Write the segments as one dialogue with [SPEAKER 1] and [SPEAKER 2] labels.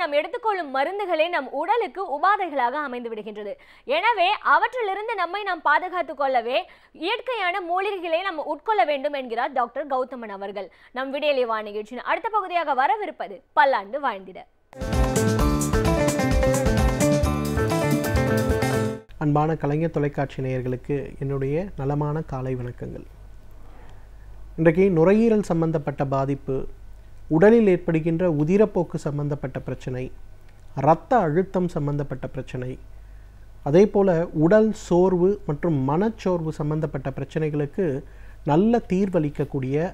[SPEAKER 1] நாம் எடுத்துக்கொள்ளும் மருந்துகளே நம் உடலுக்கு உபாதைகளாக அமைந்து விடுகின்றது. எனவே அவற்றிலிருந்து நம்மை நாம் பாதுகாத்துக் கொள்ளவே இயற்கையான மூலிகைகளை நாம் உட்கொள்ள வேண்டும் என்கிறார் டாக்டர் கௌதமன் அவர்கள். நம் விடியலை வா நிகழ்ச்சியின் அடுத்த பகுதியாக வரவிருப்பது பல்லாண்டு வாழ்ந்திட.
[SPEAKER 2] அன்பான கலைஞர் தொலைக்காட்சி நேயர்களுக்கு என்னுடைய நலமான காலை வணக்கங்கள். இன்றைக்கு நுரையீரல் சம்பந்தப்பட்ட பாதிப்பு, உடலில் ஏற்படுகின்ற உதிரப்போக்கு சம்பந்தப்பட்ட பிரச்சனை, இரத்த அழுத்தம் சம்பந்தப்பட்ட பிரச்சனை, அதே போல் உடல் சோர்வு மற்றும் மனச்சோர்வு சம்பந்தப்பட்ட பிரச்சனைகளுக்கு நல்ல தீர்வளிக்கக்கூடிய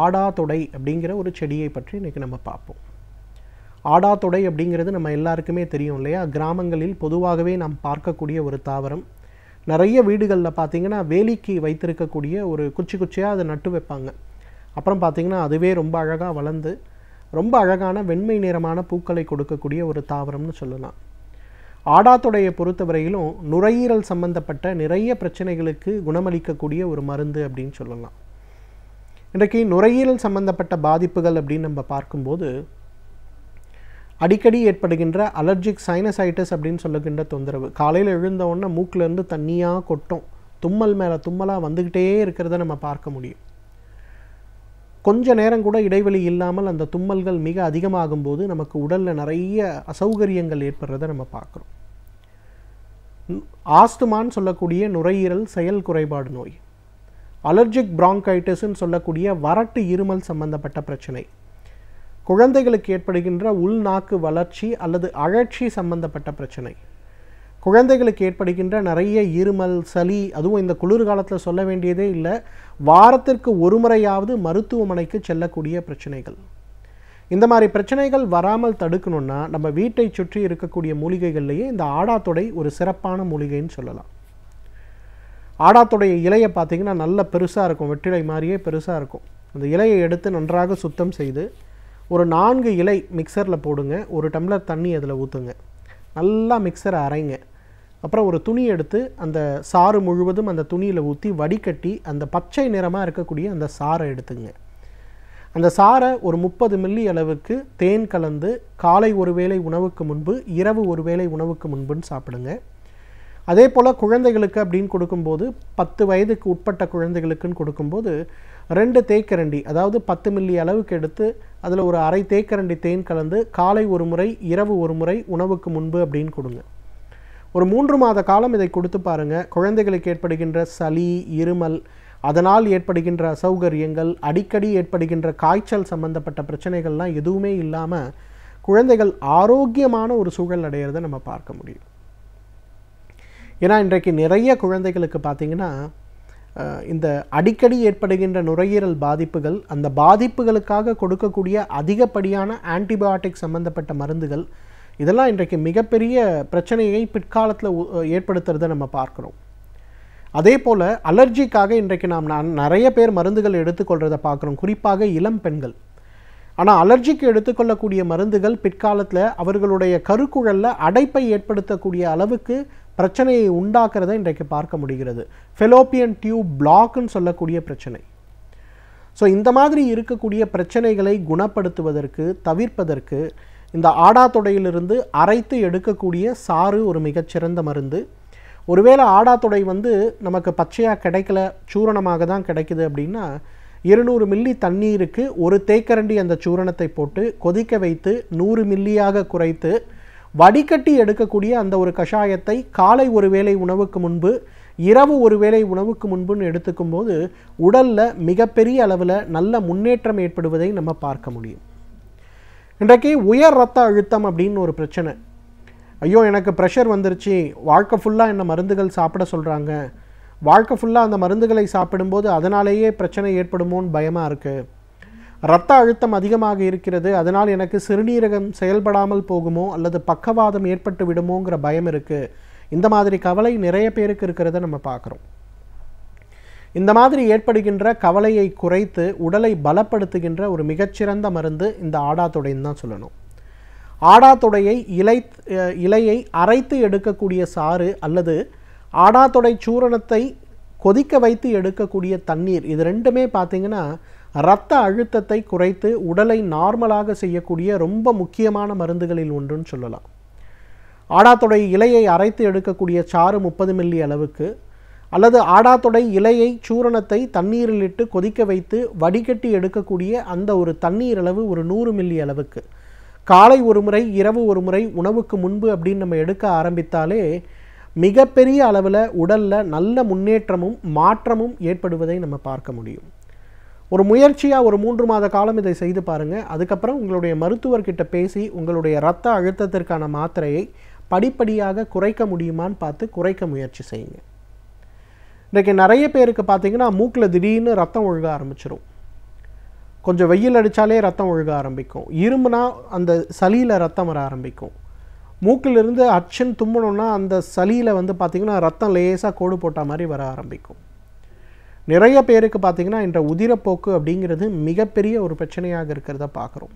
[SPEAKER 2] ஆடாதொடை அப்படிங்கிற ஒரு செடியை பற்றி இன்றைக்கி நம்ம பார்ப்போம். ஆடாதொடை அப்படிங்கிறது நம்ம எல்லாருக்குமே தெரியும் இல்லையா? கிராமங்களில் பொதுவாகவே நாம் பார்க்கக்கூடிய ஒரு தாவரம். நிறைய வீடுகளில் பார்த்திங்கன்னா வேலிக்கு வைத்திருக்கக்கூடிய ஒரு குச்சி குச்சியாக அதை நட்டு வைப்பாங்க. அப்புறம் பார்த்திங்கன்னா அதுவே ரொம்ப அழகாக வளர்ந்து ரொம்ப அழகான வெண்மை நிறமான பூக்களை கொடுக்கக்கூடிய ஒரு தாவரம்னு சொல்லலாம். ஆடாதொடையை பொறுத்தவரையிலும் நுரையீரல் சம்பந்தப்பட்ட நிறைய பிரச்சனைகளுக்கு குணமளிக்கக்கூடிய ஒரு மருந்து அப்படின்னு சொல்லலாம். இன்றைக்கு நுரையீரல் சம்பந்தப்பட்ட பாதிப்புகள் அப்படின்னு நம்ம பார்க்கும்போது அடிக்கடி ஏற்படுகின்ற அலர்ஜிக் சைனசைட்டிஸ் அப்படின்னு சொல்லுகின்ற தொந்தரவு. காலையில் எழுந்தவுடனே மூக்கிலேருந்து தண்ணியாக கொட்டும், தும்மல் மேலே தும்மலாக வந்துக்கிட்டே இருக்கிறத நம்ம பார்க்க முடியும். கொஞ்ச நேரம் கூட இடைவெளி இல்லாமல் அந்த தும்மல்கள் மிக அதிகமாகும் போது நமக்கு உடலில் நிறைய அசௌகரியங்கள் ஏற்படுறத நம்ம பார்க்குறோம். ஆஸ்துமான்னு சொல்லக்கூடிய நுரையீரல் செயல் குறைபாடு நோய், அலர்ஜிக் பிராங்கைட்டிஸ்ன்னு சொல்லக்கூடிய வறட்டு இருமல் சம்பந்தப்பட்ட பிரச்சனை, குழந்தைகளுக்கு ஏற்படுகின்ற உள்நாக்கு வளர்ச்சி அல்லது அழற்சி சம்பந்தப்பட்ட பிரச்சனை, குழந்தைகளுக்கு ஏற்படுகின்ற நிறைய இருமல் சளி, அதுவும் இந்த குளிர்காலத்தில் சொல்ல வேண்டியதே இல்லை, வாரத்திற்கு ஒரு முறையாவது மருத்துவமனைக்கு செல்லக்கூடிய பிரச்சனைகள். இந்த மாதிரி பிரச்சனைகள் வராமல் தடுக்கணும்னா நம்ம வீட்டை சுற்றி இருக்கக்கூடிய மூலிகைகள்லேயே இந்த ஆடாதொடை ஒரு சிறப்பான மூலிகைன்னு சொல்லலாம். ஆடாதொடைய இலையை பார்த்திங்கன்னா நல்ல பெருசாக இருக்கும், வெற்றிலை மாதிரியே பெருசாக இருக்கும். அந்த இலையை எடுத்து நன்றாக சுத்தம் செய்து ஒரு 4 இலை மிக்சரில் போடுங்க, ஒரு டம்ளர் தண்ணி அதில் ஊற்றுங்க, நல்லா மிக்சரை அரைங்க. அப்புறம் ஒரு துணி எடுத்து அந்த சாறு முழுவதும் அந்த துணியில் ஊற்றி வடிகட்டி அந்த பச்சை நிறமாக இருக்கக்கூடிய அந்த சாறை எடுத்துங்க. அந்த சாறை ஒரு 30 மில்லி அளவுக்கு தேன் கலந்து காலை ஒரு வேளை உணவுக்கு முன்பு, இரவு ஒரு வேளை உணவுக்கு முன்புன்னு சாப்பிடுங்க. அதே போல் குழந்தைகளுக்கு அப்படின்னு கொடுக்கும்போது 10 வயதுக்கு உட்பட்ட குழந்தைகளுக்குன்னு கொடுக்கும்போது 2 தேக்கரண்டி, அதாவது 10 மில்லி அளவுக்கு எடுத்து அதில் ஒரு அரை தேக்கரண்டி தேன் கலந்து காலை ஒரு முறை இரவு ஒரு முறை உணவுக்கு முன்பு அப்படின்னு கொடுங்க. ஒரு 3 மாத காலம் இதை கொடுத்து பாருங்கள். குழந்தைகளுக்கு ஏற்படுகின்ற சளி, இருமல், அதனால் ஏற்படுகின்ற அசௌகரியங்கள், அடிக்கடி ஏற்படுகின்ற காய்ச்சல் சம்பந்தப்பட்ட பிரச்சனைகள்லாம் எதுவுமே இல்லாமல் குழந்தைகள் ஆரோக்கியமான ஒரு சூழல் அடையிறதை நம்ம பார்க்க முடியும். ஏன்னா இன்றைக்கு நிறைய குழந்தைகளுக்கு பார்த்திங்கன்னா இந்த அடிக்கடி ஏற்படுகின்ற நுரையீரல் பாதிப்புகள், அந்த பாதிப்புகளுக்காக கொடுக்கக்கூடிய அதிகப்படியான ஆன்டிபயோட்டிக் சம்பந்தப்பட்ட மருந்துகள், இதெல்லாம் இன்றைக்கு மிகப்பெரிய பிரச்சனையை பிற்காலத்தில் ஏற்படுத்துறதை நம்ம பார்க்குறோம். அதே போல் அலர்ஜிக்காக இன்றைக்கு நாம் நிறைய பேர் மருந்துகள் எடுத்துக்கொள்கிறத பார்க்குறோம், குறிப்பாக இளம் பெண்கள். ஆனால் அலர்ஜிக்கு எடுத்துக்கொள்ளக்கூடிய மருந்துகள் பிற்காலத்தில் அவர்களுடைய கருக்குழலில் அடைப்பை ஏற்படுத்தக்கூடிய அளவுக்கு பிரச்சனையை உண்டாக்குறதை இன்றைக்கு பார்க்க முடிகிறது. ஃபெலோப்பியன் டியூப் பிளாக்னு சொல்லக்கூடிய பிரச்சனை. ஸோ இந்த மாதிரி இருக்கக்கூடிய பிரச்சனைகளை குணப்படுத்துவதற்கு, தவிர்ப்பதற்கு இந்த ஆடாதொடையிலிருந்து அரைத்து எடுக்கக்கூடிய சாறு ஒரு மிகச்சிறந்த மருந்து. ஒருவேளை ஆடாதொடை நமக்கு பச்சையாக கிடைக்கல, சூரணமாக தான் கிடைக்குது அப்படின்னா 200 மில்லி தண்ணீருக்கு ஒரு தேக்கரண்டி அந்த சூரணத்தை போட்டு கொதிக்க வைத்து 100 மில்லியாக குறைத்து வடிகட்டி எடுக்கக்கூடிய அந்த ஒரு கஷாயத்தை காலை ஒரு வேளை உணவுக்கு முன்பு, இரவு ஒரு வேளை உணவுக்கு முன்புன்னு எடுத்துக்கும் போது உடலில் மிகப்பெரிய அளவில் நல்ல முன்னேற்றம் ஏற்படுவதை நம்ம பார்க்க முடியும். இன்றைக்கு உயர் இரத்த அழுத்தம் அப்படின்னு ஒரு பிரச்சனை. ஐயோ எனக்கு ப்ரெஷர் வந்துருச்சு, வாழ்க்கை ஃபுல்லாக என்ன மருந்துகள் சாப்பிட சொல்கிறாங்க, வாழ்க்கை ஃபுல்லாக அந்த மருந்துகளை சாப்பிடும்போது அதனாலேயே பிரச்சனை ஏற்படுமோன்னு பயமாக இருக்குது, இரத்த அழுத்தம் அதிகமாக இருக்கிறது, அதனால் எனக்கு சிறுநீரகம் செயல்படாமல் போகுமோ அல்லது பக்கவாதம் ஏற்பட்டு விடுமோங்கிற பயம் இருக்குது. இந்த மாதிரி கவலை நிறைய பேருக்கு இருக்கிறத நம்ம பார்க்குறோம். இந்த மாதிரி ஏற்படுகின்ற கவலையை குறைத்து உடலை பலப்படுத்துகின்ற ஒரு மிகச்சிறந்த மருந்து இந்த ஆடாதொடைன்னு தான் சொல்லணும். ஆடாதொடையை இலையை அரைத்து எடுக்கக்கூடிய சாறு அல்லது ஆடாதொடை சூரணத்தை கொதிக்க வைத்து எடுக்கக்கூடிய தண்ணீர், இது ரெண்டுமே பார்த்திங்கன்னா இரத்த அழுத்தத்தை குறைத்து உடலை நார்மலாக செய்யக்கூடிய ரொம்ப முக்கியமான மருந்துகளில் ஒன்றுன்னு சொல்லலாம். ஆடாத்தொடை இலையை அரைத்து எடுக்கக்கூடிய சாறு 30 மில்லி அளவுக்கு, அல்லது ஆடாத்தொடை இலையை சூரணத்தை தண்ணீரில் இட்டு கொதிக்க வைத்து வடிகட்டி எடுக்கக்கூடிய அந்த ஒரு தண்ணீர் அளவு ஒரு 100 மில்லி அளவுக்கு காலை ஒரு முறை, இரவு ஒரு முறை, உணவுக்கு முன்பு அப்படின்னு நம்ம எடுக்க ஆரம்பித்தாலே மிகப்பெரிய அளவில் உடலில் நல்ல முன்னேற்றமும் மாற்றமும் ஏற்படுவதை நம்ம பார்க்க முடியும். ஒரு முயற்சியாக ஒரு 3 மாத காலம் இதை செய்து பாருங்கள். அதுக்கப்புறம் உங்களுடைய மருத்துவர்கிட்ட பேசி உங்களுடைய இரத்த அழுத்தத்திற்கான மாத்திரையை படிப்படியாக குறைக்க முடியுமான்னு பார்த்து குறைக்க முயற்சி செய்யுங்க. இன்றைக்கி நிறைய பேருக்கு பார்த்திங்கன்னா மூக்கில் திடீர்னு ரத்தம் ஒழுக ஆரம்பிச்சிடும். கொஞ்சம் வெயில் அடித்தாலே ரத்தம் ஒழுக ஆரம்பிக்கும். இருமுனா அந்த சளியில் ரத்தம் வர ஆரம்பிக்கும். மூக்கிலிருந்து அச்சன் தும்மணுன்னா அந்த சளியில் வந்து பார்த்திங்கன்னா ரத்தம் லேசாக கோடு போட்ட மாதிரி வர ஆரம்பிக்கும். நிறைய பேருக்கு பார்த்திங்கன்னா இந்த உதிரப்போக்கு அப்படிங்கிறது மிகப்பெரிய ஒரு பிரச்சனையாக இருக்கிறத பார்க்குறோம்.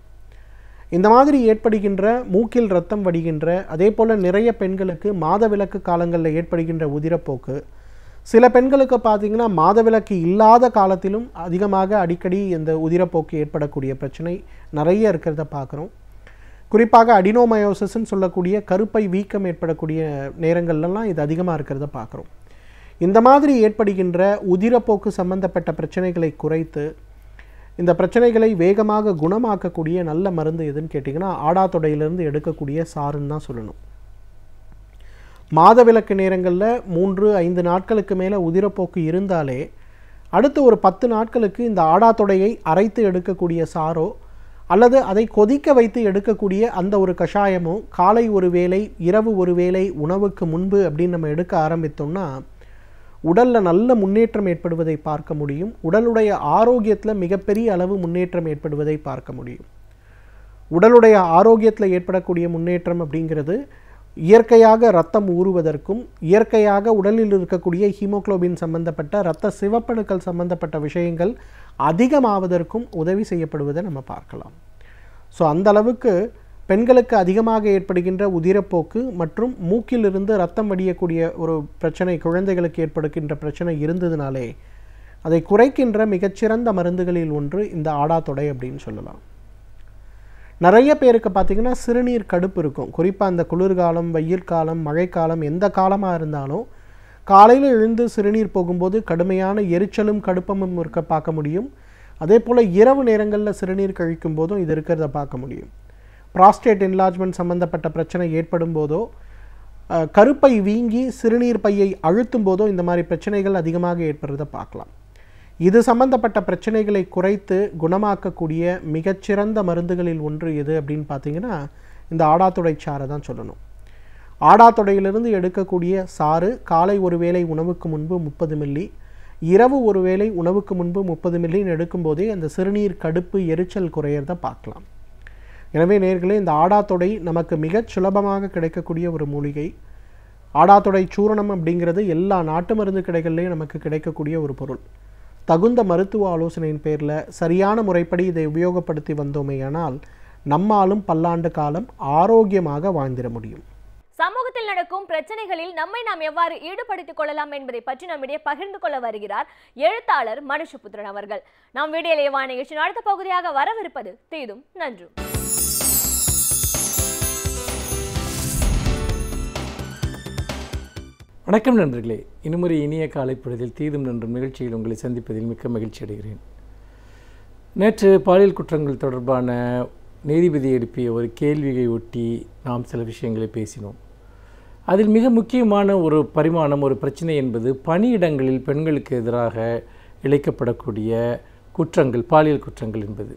[SPEAKER 2] இந்த மாதிரி ஏற்படுகின்ற மூக்கில் ரத்தம் வடிகின்ற, அதே போல் நிறைய பெண்களுக்கு மாதவிலக்கு காலங்களில் ஏற்படுகின்ற உதிரப்போக்கு, சில பெண்களுக்கு பார்த்திங்கன்னா மாதவிலக்கு இல்லாத காலத்திலும் அதிகமாக அடிக்கடி இந்த உதிரப்போக்கு ஏற்படக்கூடிய பிரச்சனை நிறைய இருக்கிறத பார்க்குறோம். குறிப்பாக அடினோமயோசிஸ்ன்னு சொல்லக்கூடிய கருப்பை வீக்கம் ஏற்படக்கூடிய நேரங்கள்லாம் இது அதிகமாக இருக்கிறத பார்க்குறோம். இந்த மாதிரி ஏற்படுகின்ற உதிரப்போக்கு சம்பந்தப்பட்ட பிரச்சனைகளை குறைத்து இந்த பிரச்சனைகளை வேகமாக குணமாக்கக்கூடிய நல்ல மருந்து எதுன்னு கேட்டிங்கன்னா ஆடாத்தொடையிலிருந்து எடுக்கக்கூடிய சாறுன்னு தான் சொல்லணும். மாதவிலக்கு நேரங்களில் 3-5 நாட்களுக்கு மேலே உதிரப்போக்கு இருந்தாலே அடுத்து ஒரு 10 நாட்களுக்கு இந்த ஆடாத்தொடையை அரைத்து எடுக்கக்கூடிய சாரோ அல்லது அதை கொதிக்க வைத்து எடுக்கக்கூடிய அந்த ஒரு கஷாயமோ காலை ஒரு வேளை, இரவு ஒரு வேளை, உணவுக்கு முன்பு அப்படின்னு நம்ம எடுக்க ஆரம்பித்தோம்னா உடலில் நல்ல முன்னேற்றம் ஏற்படுவதை பார்க்க முடியும். உடலுடைய ஆரோக்கியத்தில் மிகப்பெரிய அளவு முன்னேற்றம் ஏற்படுவதை பார்க்க முடியும். உடலுடைய ஆரோக்கியத்தில் ஏற்படக்கூடிய முன்னேற்றம் அப்படிங்கிறது இயற்கையாக இரத்தம் ஊறுவதற்கும், இயற்கையாக உடலில் இருக்கக்கூடிய ஹீமோகுளோபின் சம்பந்தப்பட்ட இரத்த சிவப்பணுக்கள் சம்பந்தப்பட்ட விஷயங்கள் அதிகமாவதற்கும் உதவி செய்யப்படுவதை நம்ம பார்க்கலாம். ஸோ அந்த அளவுக்கு பெண்களுக்கு அதிகமாக ஏற்படுகின்ற உதிரப்போக்கு மற்றும் மூக்கிலிருந்து ரத்தம் வடியக்கூடிய ஒரு பிரச்சனை, குழந்தைகளுக்கு ஏற்படுகின்ற பிரச்சனை இருந்ததுனாலே அதை குறைக்கின்ற மிகச்சிறந்த மருந்துகளில் ஒன்று இந்த ஆடாத்தொடை அப்படின்னு சொல்லலாம். நிறைய பேருக்கு பார்த்திங்கன்னா சிறுநீர் கடுப்பு இருக்கும். குறிப்பாக அந்த குளிர்காலம், வெயில் காலம், மழைக்காலம், எந்த காலமாக இருந்தாலும் காலையில் எழுந்து சிறுநீர் போகும்போது கடுமையான எரிச்சலும் கடுப்பமும் இருக்க பார்க்க முடியும். அதே போல் இரவு நேரங்களில் சிறுநீர் கழிக்கும் போதும் இது இருக்கிறத பார்க்க முடியும். ப்ராஸ்டேட் என்லார்ஜ்மெண்ட் சம்பந்தப்பட்ட பிரச்சனை ஏற்படும் போதோ, கருப்பை வீங்கி சிறுநீர் பையை அழுத்தும் போதோ இந்த மாதிரி பிரச்சனைகள் அதிகமாக ஏற்படுறத பார்க்கலாம். இது சம்பந்தப்பட்ட பிரச்சனைகளை குறைத்து குணமாக்கக்கூடிய மிகச்சிறந்த மருந்துகளில் ஒன்று எது அப்படின்னு பார்த்தீங்கன்னா இந்த ஆடாத்தொடை சாறை தான் சொல்லணும். ஆடாத்தொடையிலிருந்து எடுக்கக்கூடிய சாறு காலை ஒரு வேளை உணவுக்கு முன்பு 30 மில்லி, இரவு ஒரு வேளை உணவுக்கு முன்பு 30 மில்லின்னு எடுக்கும்போதே அந்த சிறுநீர் கடுப்பு, எரிச்சல் குறையிறத பார்க்கலாம். எனவே நேயர்களே, இந்த ஆடாத்தொடை நமக்கு மிகச் சுலபமாக கிடைக்கக்கூடிய ஒரு மூலிகை. ஆடாத்தொடை சூரணம் அப்படிங்கிறது எல்லா நாட்டு மருந்து கடைகள்லேயும் நமக்கு கிடைக்கக்கூடிய ஒரு பொருள். தகுந்த மருத்துவ ஆலோசனையின் பேரில் சரியான முறைப்படி இதை உபயோகப்படுத்தி வந்தோமேயானால் நம்மாலும் பல்லாண்டு காலம் ஆரோக்கியமாக வாழ்ந்திட முடியும்.
[SPEAKER 1] சமூகத்தில் நடக்கும் பிரச்சனைகளில் நம்மை நாம் எவ்வாறு ஈடுபடுத்திக் கொள்ளலாம் என்பதை பற்றி நம்மிடையே பகிர்ந்து கொள்ள வருகிறார் எழுத்தாளர் மனுஷபுத்திரன் அவர்கள். நாம் வீடியோலேவா நிகழ்ச்சியின் அடுத்த பகுதியாக வரவிருப்பது தீதும் நன்றும்.
[SPEAKER 3] வணக்கம் நண்பர்களே, இன்னுமொரு இனிய காலை பொழுதில் தீதும் நன்றும் நிகழ்ச்சியில் உங்களை சந்திப்பதில் மிக்க மகிழ்ச்சி அடைகிறேன். நேற்று பாலியல் குற்றங்கள் தொடர்பான நீதிபதி எழுப்பிய ஒரு கேள்வியை ஒட்டி நாம் சில விஷயங்களை பேசினோம். அதில் மிக முக்கியமான ஒரு பரிமாணம், ஒரு பிரச்சனை என்பது பணியிடங்களில் பெண்களுக்கு எதிராக இழைக்கப்படக்கூடிய குற்றங்கள், பாலியல் குற்றங்கள் என்பது.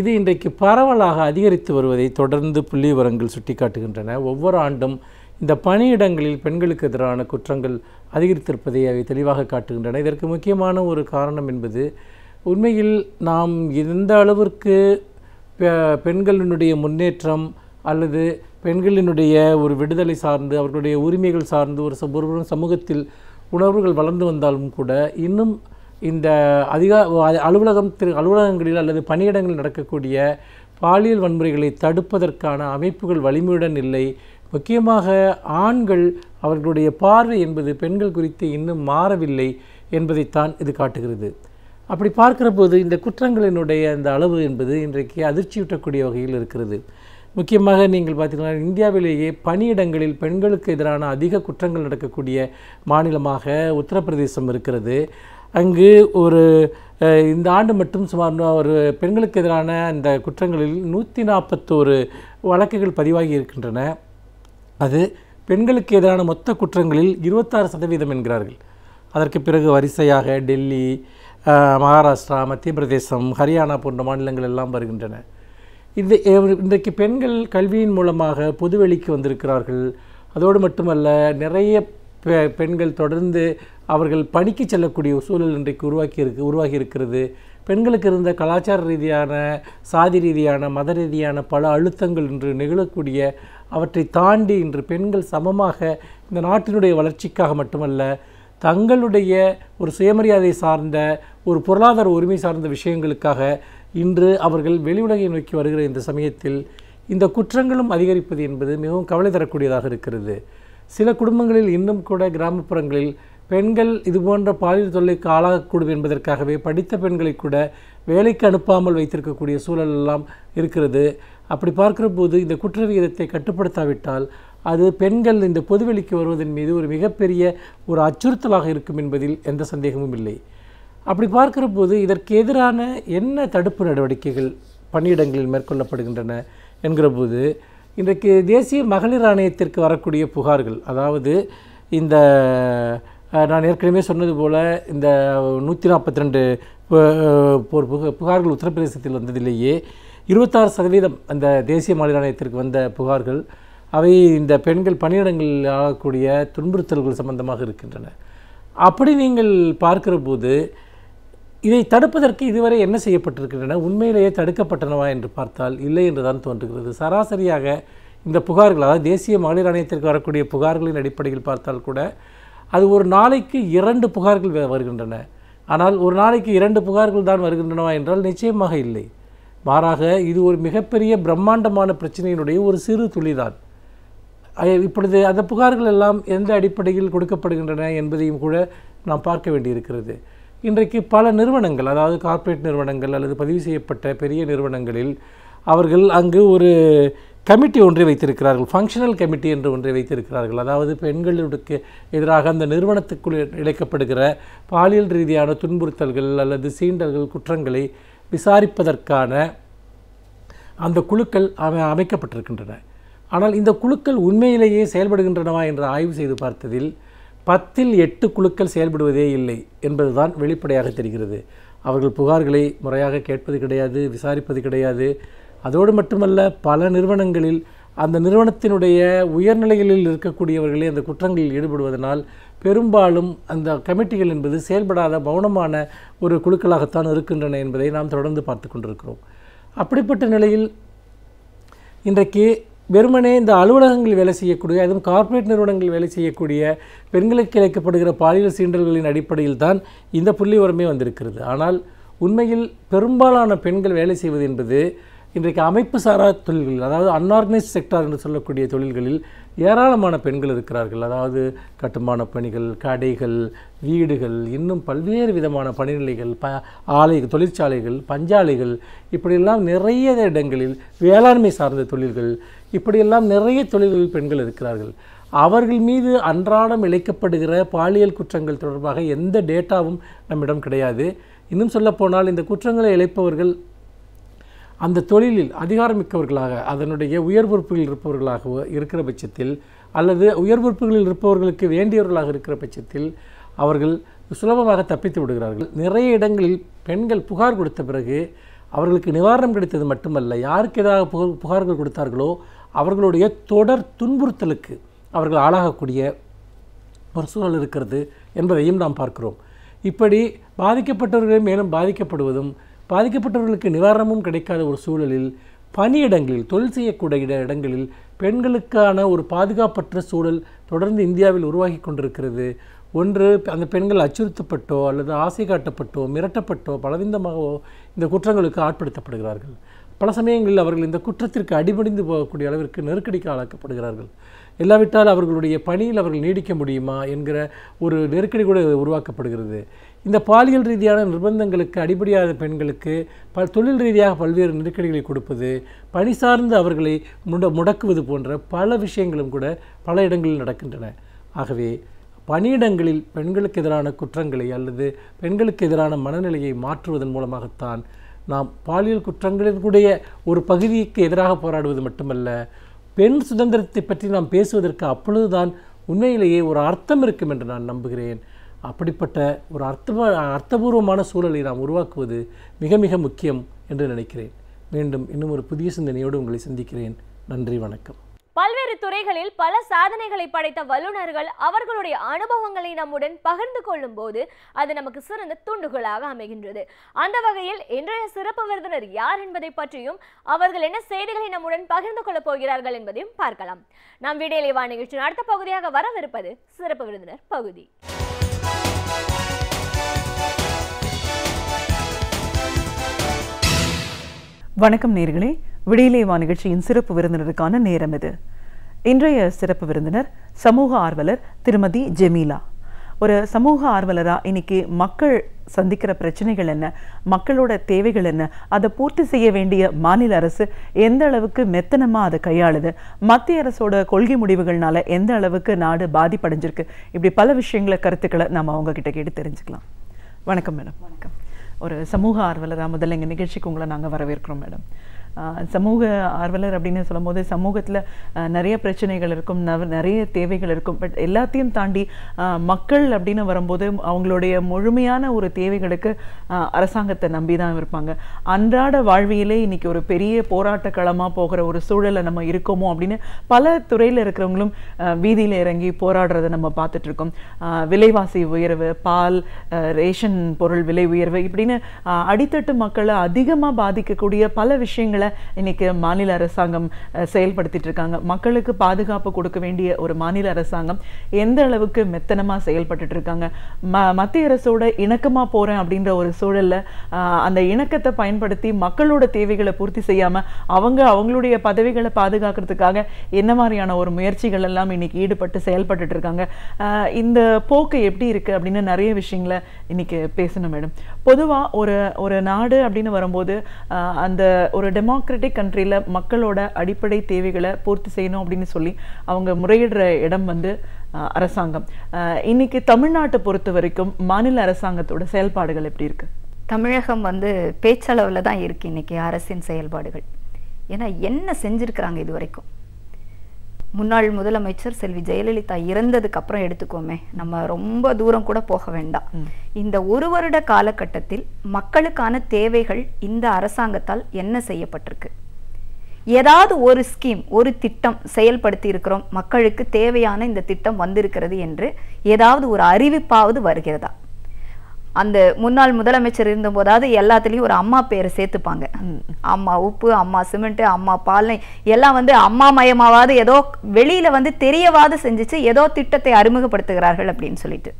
[SPEAKER 3] இது இன்றைக்கு பரவலாக அதிகரித்து வருவதை தொடர்ந்து புள்ளி விவரங்கள் சுட்டிக்காட்டுகின்றன. ஒவ்வொரு ஆண்டும் இந்த பணியிடங்களில் பெண்களுக்கு எதிரான குற்றங்கள் அதிகரித்திருப்பதை அவை தெளிவாக காட்டுகின்றன. இதற்கு முக்கியமான ஒரு காரணம் என்பது உண்மையில் நாம் எந்த அளவிற்கு பெண்களினுடைய முன்னேற்றம் அல்லது பெண்களினுடைய ஒரு விடுதலை சார்ந்து, அவர்களுடைய உரிமைகள் சார்ந்து ஒரு சமூகத்தில் உணர்வுகள் வளர்ந்து வந்தாலும் கூட இன்னும் இந்த அலுவலகங்களில் அல்லது பணியிடங்களில் நடக்கக்கூடிய பாலியல் வன்முறைகளை தடுப்பதற்கான அமைப்புகள் வலிமையுடன் இல்லை. முக்கியமாக ஆண்கள் அவர்களுடைய பார்வை என்பது பெண்கள் குறித்து இன்னும் மாறவில்லை என்பதைத்தான் இது காட்டுகிறது. அப்படி பார்க்கிற போது இந்த குற்றங்களினுடைய அந்த அளவு என்பது இன்றைக்கு அதிர்ச்சியூட்டக்கூடிய வகையில் இருக்கிறது. முக்கியமாக நீங்கள் பார்த்தீங்கன்னா இந்தியாவிலேயே பணியிடங்களில் பெண்களுக்கு எதிரான அதிக குற்றங்கள் நடக்கக்கூடிய மாநிலமாக உத்தரப்பிரதேசம் இருக்கிறது. அங்கு இந்த ஆண்டு மட்டும் சுமார் ஒரு பெண்களுக்கு எதிரான அந்த குற்றங்களில் 141 வழக்குகள் பதிவாகி இருக்கின்றன. அது பெண்களுக்கு எதிரான மொத்த குற்றங்களில் 26% என்கிறார்கள். அதற்கு பிறகு வரிசையாக டெல்லி, மகாராஷ்டிரா, மத்திய பிரதேசம், ஹரியானா போன்ற மாநிலங்கள் எல்லாம் வருகின்றன. இன்றைக்கு பெண்கள் கல்வியின் மூலமாக பொதுவெளிக்கு வந்திருக்கிறார்கள். அதோடு மட்டுமல்ல, நிறைய பெண்கள் தொடர்ந்து அவர்கள் பணிக்கு செல்லக்கூடிய சூழல் இன்றைக்கு உருவாகி இருக்கிறது. பெண்களுக்கு இருந்த கலாச்சார ரீதியான, சாதி ரீதியான, மத ரீதியான பல அழுத்தங்கள் இன்று நிகழக்கூடிய அவற்றை தாண்டி இன்று பெண்கள் சமமாக இந்த நாட்டினுடைய வளர்ச்சிக்காக மட்டுமல்ல, தங்களுடைய ஒரு சுயமரியாதை சார்ந்த, ஒரு பொருளாதார உரிமை சார்ந்த விஷயங்களுக்காக இன்று அவர்கள் வெளியுலகை நோக்கி வருகிற இந்த சமயத்தில் இந்த குற்றங்களும் அதிகரிப்பது என்பது மிகவும் கவலை தரக்கூடியதாக இருக்கிறது. சில குடும்பங்களில் இன்னும் கூட கிராமப்புறங்களில் பெண்கள் இதுபோன்ற பாலியல் தொல்லைக்கு ஆளாகக்கூடும் என்பதற்காகவே படித்த பெண்களை கூட வேலைக்கு அனுப்பாமல் வைத்திருக்கக்கூடிய சூழல் எல்லாம் இருக்கிறது. அப்படி பார்க்கிற போது இந்த குற்ற விகிதத்தை கட்டுப்படுத்தாவிட்டால் அது பெண்கள் இந்த பொதுவெளிக்கு வருவதன் மீது ஒரு மிகப்பெரிய ஒரு அச்சுறுத்தலாக இருக்கும் என்பதில் எந்த சந்தேகமும் இல்லை. அப்படி பார்க்கிற போது இதற்கு எதிரான என்ன தடுப்பு நடவடிக்கைகள் பணியிடங்களில் மேற்கொள்ளப்படுகின்றன என்கிற போது, இன்றைக்கு தேசிய மகளிர் ஆணையத்திற்கு வரக்கூடிய புகார்கள், அதாவது இந்த நான் ஏற்கனவே சொன்னது போல் இந்த 142 புகார்கள் உத்தரப்பிரதேசத்தில் வந்ததிலேயே 26% அந்த தேசிய மகளிர் ஆணையத்திற்கு வந்த புகார்கள் அவை இந்த பெண்கள் பணியிடங்களில் ஆகக்கூடிய துன்புறுத்தல்கள் சம்பந்தமாக இருக்கின்றன. அப்படி நீங்கள் பார்க்கிற போது இதை தடுப்பதற்கு இதுவரை என்ன செய்யப்பட்டிருக்கின்றன, உண்மையிலேயே தடுக்கப்பட்டனவா என்று பார்த்தால் இல்லை என்றுதான் தோன்றுகிறது. சராசரியாக இந்த புகார்கள், அதாவது தேசிய மகளிர் ஆணையத்திற்கு வரக்கூடிய புகார்களின் அடிப்படையில் பார்த்தால் கூட அது ஒரு நாளைக்கு 2 புகார்கள் வருகின்றன. ஆனால் ஒரு நாளைக்கு 2 புகார்கள் தான் வருகின்றனவா என்றால் நிச்சயமாக இல்லை. மாறாக இது ஒரு மிகப்பெரிய பிரம்மாண்டமான பிரச்சனையினுடைய ஒரு சிறு துளிதான். இப்பொழுது அந்த புகார்கள் எல்லாம் எந்த அடிப்படையில் கொடுக்கப்படுகின்றன என்பதையும் கூட நாம் பார்க்க வேண்டியிருக்கிறது. இன்றைக்கு பல நிறுவனங்கள், அதாவது கார்ப்பரேட் நிறுவனங்கள் அல்லது பதிவு செய்யப்பட்ட பெரிய நிறுவனங்களில் அவர்கள் அங்கு ஒரு கமிட்டி ஒன்றை வைத்திருக்கிறார்கள், ஃபங்க்ஷனல் கமிட்டி என்று ஒன்றை வைத்திருக்கிறார்கள். அதாவது பெண்களுக்கு எதிராக அந்த நிறுவனத்துக்குள் இழைக்கப்படுகிற பாலியல் ரீதியான துன்புறுத்தல்கள் அல்லது சீண்டல்கள், குற்றங்களை விசாரிப்பதற்கான அந்த குழுக்கள் அமைக்கப்பட்டிருக்கின்றன. ஆனால் இந்த குழுக்கள் உண்மையிலேயே செயல்படுகின்றனவா என்று ஆய்வு செய்து பார்த்ததில் 10இல் 8 குழுக்கள் செயல்படுவதே இல்லை என்பதுதான் வெளிப்படையாக தெரிகிறது. அவர்கள் புகார்களை முறையாக கேட்பது கிடையாது, விசாரிப்பது கிடையாது. அதோடு மட்டுமல்ல, பல நிறுவனங்களில் அந்த நிறுவனத்தினுடைய உயர்நிலைகளில் இருக்கக்கூடியவர்களே அந்த குற்றங்களில் ஈடுபடுவதனால் பெரும்பாலும் அந்த கமிட்டிகள் என்பது செயல்படாத மௌனமான ஒரு குழுக்களாகத்தான் இருக்கின்றன என்பதை நாம் தொடர்ந்து பார்த்து கொண்டிருக்கிறோம். அப்படிப்பட்ட நிலையில் இன்றைக்கு வெறுமனே இந்த அலுவலகங்களில் வேலை செய்யக்கூடிய, அதுவும் கார்ப்பரேட் நிறுவனங்களில் வேலை செய்யக்கூடிய பெண்களுக்கு இழைக்கப்படுகிற பாலியல் சீண்டல்களின் அடிப்படையில் தான் இந்த புள்ளி உரமே வந்திருக்கிறது. ஆனால் உண்மையில் பெரும்பாலான பெண்கள் வேலை செய்வது என்பது இன்றைக்கு அமைப்பு சாரா தொழில்களில், அதாவது அன்ஆர்கனைஸ்ட் செக்டார் என்று சொல்லக்கூடிய தொழில்களில் ஏராளமான பெண்கள் இருக்கிறார்கள். அதாவது கட்டுமான பணிகள், கடைகள், வீடுகள், இன்னும் பல்வேறு விதமான பணிநிலைகள், தொழிற்சாலைகள், பஞ்சாலைகள், இப்படியெல்லாம் நிறைய இடங்களில் வேளாண்மை சார்ந்த தொழில்கள், இப்படியெல்லாம் நிறைய தொழில்களில் பெண்கள் இருக்கிறார்கள். அவர்கள் மீது அன்றாடம் இழைக்கப்படுகிற பாலியல் குற்றங்கள் தொடர்பாக எந்த டேட்டாவும் நம்மிடம் கிடையாது. இன்னும் சொல்லப்போனால் இந்த குற்றங்களை இழைப்பவர்கள் அந்த தொழிலில் அதிகாரமிக்கவர்களாக, அதனுடைய உயர் பொறுப்புகளில் இருப்பவர்களாக இருக்கிற பட்சத்தில், அல்லது உயர் பொறுப்புகளில் இருப்பவர்களுக்கு வேண்டியவர்களாக இருக்கிற பட்சத்தில் அவர்கள் சுலபமாக தப்பித்து விடுகிறார்கள். நிறைய இடங்களில் பெண்கள் புகார் கொடுத்த பிறகு அவர்களுக்கு நிவாரணம் கிடைத்தது மட்டுமல்ல, யாருக்கு எதிராக புகார்கள் கொடுத்தார்களோ அவர்களுடைய தொடர் துன்புறுத்தலுக்கு அவர்கள் ஆளாகக்கூடிய ஒரு சூழல் இருக்கிறது என்பதையும் நாம் பார்க்கிறோம். இப்படி பாதிக்கப்பட்டவர்களை மேலும் பாதிக்கப்படுவதும், பாதிக்கப்பட்டவர்களுக்கு நிவாரணமும் கிடைக்காத ஒரு சூழலில் பணியிடங்களில், தொழில் செய்யக்கூடிய இடங்களில் பெண்களுக்கான ஒரு பாதுகாப்பற்ற சூழல் தொடர்ந்து இந்தியாவில் உருவாகி கொண்டிருக்கிறது. ஒன்று, அந்த பெண்கள் அச்சுறுத்தப்பட்டோ அல்லது ஆசை காட்டப்பட்டோ மிரட்டப்பட்டோ பலவிதமாகவோ இந்த குற்றங்களுக்கு ஆட்படுத்தப்படுகிறார்கள். பல சமயங்களில் அவர்கள் இந்த குற்றத்திற்கு அடிபணிந்து போகக்கூடிய அளவிற்கு நெருக்கடிக்கு ஆளாக்கப்படுகிறார்கள். இல்லாவிட்டால் அவர்களுடைய பணியில் அவர்கள் நீடிக்க முடியுமா என்கிற ஒரு நெருக்கடி கூட உருவாக்கப்படுகிறது. இந்த பாலியல் ரீதியான நிர்பந்தங்களுக்கு அடிபடியாத பெண்களுக்கு தொழில் ரீதியாக பல்வேறு நெருக்கடிகளை கொடுப்பது, பணி சார்ந்து அவர்களை முடக்குவது போன்ற பல விஷயங்களும் கூட பல இடங்களில் நடக்கின்றன. ஆகவே பணியிடங்களில் பெண்களுக்கு எதிரான குற்றங்களை அல்லது பெண்களுக்கு எதிரான மனநிலையை மாற்றுவதன் மூலமாகத்தான் நாம் பாலியல் குற்றங்களினுடைய ஒரு பகுதிக்கு எதிராக போராடுவது மட்டுமல்ல, பெண் சுதந்திரத்தை பற்றி நாம் பேசுவதற்கு அப்பொழுதுதான் உண்மையிலேயே ஒரு அர்த்தம் இருக்கும் என்று நான் நம்புகிறேன். அப்படிப்பட்ட ஒரு அர்த்தபூர்வமான சூழலை நாம் உருவாக்குவது மிக மிக முக்கியம் என்று நினைக்கிறேன். மீண்டும் இன்னும் ஒரு புதிய சிந்தனையோடு உங்களை சந்திக்கிறேன். நன்றி, வணக்கம்.
[SPEAKER 1] பல்வேறு துறைகளில் பல சாதனைகளை படைத்த வல்லுநர்கள் அவர்களுடைய அனுபவங்களை நம்முடன் பகிர்ந்து கொள்ளும் போது அது நமக்கு சிறந்த துண்டுகளாக அமைகின்றது. அந்த வகையில் இன்றைய சிறப்பு விருந்தினர் யார் என்பதை பற்றியும் அவர்கள் என்ன செய்திகளை நம்முடன் பகிர்ந்து கொள்ளப் போகிறார்கள் என்பதையும் பார்க்கலாம். நாம் விடியலை வா நிகழ்ச்சியின் அடுத்த பகுதியாக வரவிருப்பது சிறப்பு விருந்தினர் பகுதி.
[SPEAKER 4] வணக்கம் நேயர்களே, விடியலை வா நிகழ்ச்சியின் சிறப்பு விருந்தினருக்கான நேரம் இது. இன்றைய சிறப்பு விருந்தினர் சமூக ஆர்வலர் திருமதி ஜெமீலா. ஒரு சமூக ஆர்வலராக இன்னைக்கு மக்கள் சந்திக்கிற பிரச்சனைகள் என்ன, மக்களோட தேவைகள் என்ன, அதை பூர்த்தி செய்ய வேண்டிய மாநில அரசு எந்த அளவுக்கு மெத்தனமாக அதை கையாளுது, மத்திய அரசோட கொள்கை முடிவுகள்னால எந்த அளவுக்கு நாடு பாதிப்படைஞ்சிருக்கு, இப்படி பல விஷயங்களை கருத்துக்களை நம்ம அவங்க கிட்ட கேட்டு தெரிஞ்சுக்கலாம். வணக்கம் மேடம். வணக்கம். ஒரு சமூக ஆர்வலராக முதல்ல எங்கள் நிகழ்ச்சிக்கு உங்களை நாங்கள் வரவேற்கிறோம் மேடம். சமூக ஆர்வலர் அப்படின்னு சொல்லும்போது சமூகத்தில் நிறைய பிரச்சனைகள் இருக்கும், நிறைய தேவைகள் இருக்கும். பட் எல்லாத்தையும் தாண்டி மக்கள் அப்படின்னு வரும்போது அவங்களுடைய முழுமையான ஒரு தேவைகளுக்கு அரசாங்கத்தை நம்பி தான் இருப்பாங்க. அன்றாட வாழ்வியலே இன்னைக்கு ஒரு பெரிய போராட்ட களமாக போகிற ஒரு சூழலை நம்ம இருக்கோமோ அப்படின்னு பல துறையில் இருக்கிறவங்களும் வீதியில் இறங்கி போராடுறதை நம்ம பார்த்துட்ருக்கோம். விலைவாசி உயர்வு, பால், ரேஷன் பொருள் விலை உயர்வு, இப்படின்னு அடித்தட்டு மக்களை அதிகமாக பாதிக்கக்கூடிய பல விஷயங்களை இன்னைக்கு மாநில அரசாங்கம் செயல்படுத்திட்டு இருக்காங்க. மக்களுக்கு பாதுகாப்பு கொடுக்க வேண்டிய ஒரு மாநில அரசாங்கம் எந்த அளவுக்கு மெத்தனமா செயல்பட்டு இருக்காங்க. மத்திய அரசோட இணக்கமா போறேன் அப்படின்ற ஒரு சூழல்ல அந்த இணக்கத்தை பயன்படுத்தி மக்களோட தேவைகளை பூர்த்தி செய்யாம அவங்களுடைய பதவிகளை பாதுகாக்கிறதுக்காக என்ன மாதிரியான ஒரு முயற்சிகள் எல்லாம் இன்னைக்கு ஈடுபட்டு செயல்பட்டு இருக்காங்க. இந்த போக்கு எப்படி இருக்கு அப்படின்னு நிறைய விஷயங்களை இன்னைக்கு பேசணும் மேடம். பொதுவா ஒரு நாடு அப்படின்னு வரும்போது அந்த ஒரு டெமோக்ராட்டிக் கண்ட்ரியில் மக்களோட அடிப்படை தேவைகளை பூர்த்தி செய்யணும் அப்படின்னு சொல்லி அவங்க முறையிடுற இடம் அரசாங்கம். இன்னைக்கு தமிழ்நாட்டை பொறுத்த வரைக்கும் மாநில அரசாங்கத்தோட செயல்பாடுகள் எப்படி இருக்கு?
[SPEAKER 5] தமிழகம் பேச்சளவில் தான் இருக்கு இன்னைக்கு அரசின் செயல்பாடுகள். ஏன்னா என்ன செஞ்சிருக்கிறாங்க இது வரைக்கும். முன்னாள் முதலமைச்சர் செல்வி ஜெயலலிதா இறந்ததுக்கு அப்புறம் எடுத்துக்கோமே, நம்ம ரொம்ப தூரம் கூட போக வேண்டாம். இந்த ஒரு வருட காலகட்டத்தில் மக்களுக்கான தேவைகள் இந்த அரசாங்கத்தால் என்ன செய்யப்பட்டிருக்கு? ஏதாவது ஒரு ஸ்கீம், ஒரு திட்டம் செயல்படுத்தி இருக்கிறோம், மக்களுக்கு தேவையான இந்த திட்டம் வந்திருக்கிறது என்று ஏதாவது ஒரு அறிவிப்பாவது வருகிறதா? அந்த முன்னாள் முதலமைச்சர் இருந்தபோதாவது எல்லாத்துலேயும் ஒரு அம்மா பேரை சேர்த்துப்பாங்க. அம்மா உப்பு, அம்மா சிமெண்ட், அம்மா பால், எல்லாம் அம்மா மயமாவது ஏதோ வெளியில தெரியவாது செஞ்சிச்சு ஏதோ திட்டத்தை அறிமுகப்படுத்துகிறார்கள் அப்படின்னு சொல்லிட்டு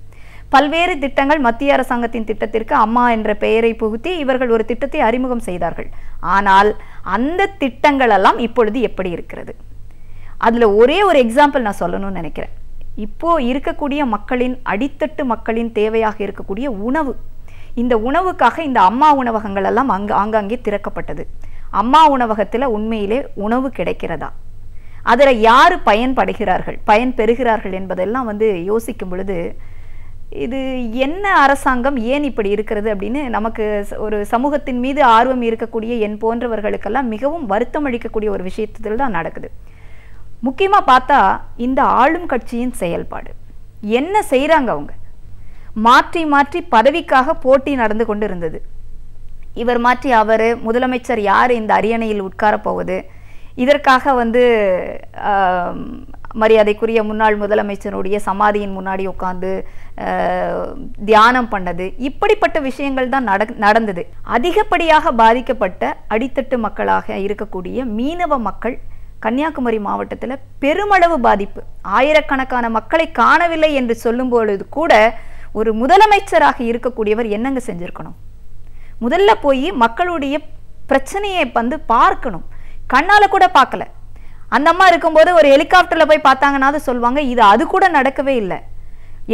[SPEAKER 5] பல்வேறு திட்டங்கள் மத்திய அரசாங்கத்தின் திட்டத்திற்கு அம்மா என்ற பெயரை புகுத்தி இவர்கள் ஒரு திட்டத்தை அறிமுகம் செய்தார்கள். ஆனால் அந்த திட்டங்கள் எல்லாம் இப்பொழுது எப்படி இருக்கிறது? அதுல ஒரே ஒரு எக்ஸாம்பிள் நான் சொல்லணும்னு நினைக்கிறேன். இப்போ இருக்கக்கூடிய மக்களின் அடித்தட்டு மக்களின் தேவையாக இருக்கக்கூடிய உணவு, இந்த உணவுக்காக இந்த அம்மா உணவகங்கள் எல்லாம் ஆங்காங்கே திறக்கப்பட்டது. அம்மா உணவகத்தில் உண்மையிலே உணவு கிடைக்கிறதா? அதில் யார் பயன் பெறுகிறார்கள் என்பதெல்லாம் யோசிக்கும் பொழுது இது என்ன அரசாங்கம், ஏன் இப்படி இருக்கிறது அப்படின்னு நமக்கு ஒரு சமூகத்தின் மீது ஆர்வம் இருக்கக்கூடிய என் போன்றவர்களுக்கெல்லாம் மிகவும் வருத்தம் அளிக்கக்கூடிய ஒரு விஷயத்தில் தான் நடக்குது. முக்கியமாக பார்த்தா இந்த ஆளும் கட்சியின் செயல்பாடு என்ன செய்கிறாங்க? அவங்க மாற்றி மாற்றி பதவிக்காக போட்டி நடந்து கொண்டு இருந்தது. இவர் மாற்றி அவர் முதலமைச்சர் யார் இந்த அரியணையில் உட்கார போவது, இதற்காக மரியாதைக்குரிய முன்னாள் முதலமைச்சருடைய சமாதியின் முன்னாடி உட்கார்ந்து தியானம் பண்ணது, இப்படிப்பட்ட விஷயங்கள் தான் நடந்தது. அதிகப்படியாக பாதிக்கப்பட்ட அடித்தட்டு மக்களாக இருக்கக்கூடிய மீனவ மக்கள் கன்னியாகுமரி மாவட்டத்தில் பெருமளவு பாதிப்பு, ஆயிரக்கணக்கான மக்களை காணவில்லை என்று சொல்லும் பொழுது கூட ஒரு முதலமைச்சராக இருக்கக்கூடியவர் என்னங்க செஞ்சிருக்கணும்? முதல்ல போய் மக்களுடைய பிரச்சனையை வந்து பார்க்கணும். கண்ணால கூட பார்க்கல. அந்த அம்மா இருக்கும்போது ஒரு ஹெலிகாப்டர்ல போய் பார்த்தாங்கன்னா அது சொல்லுவாங்க, இது அது கூட நடக்கவே இல்லை.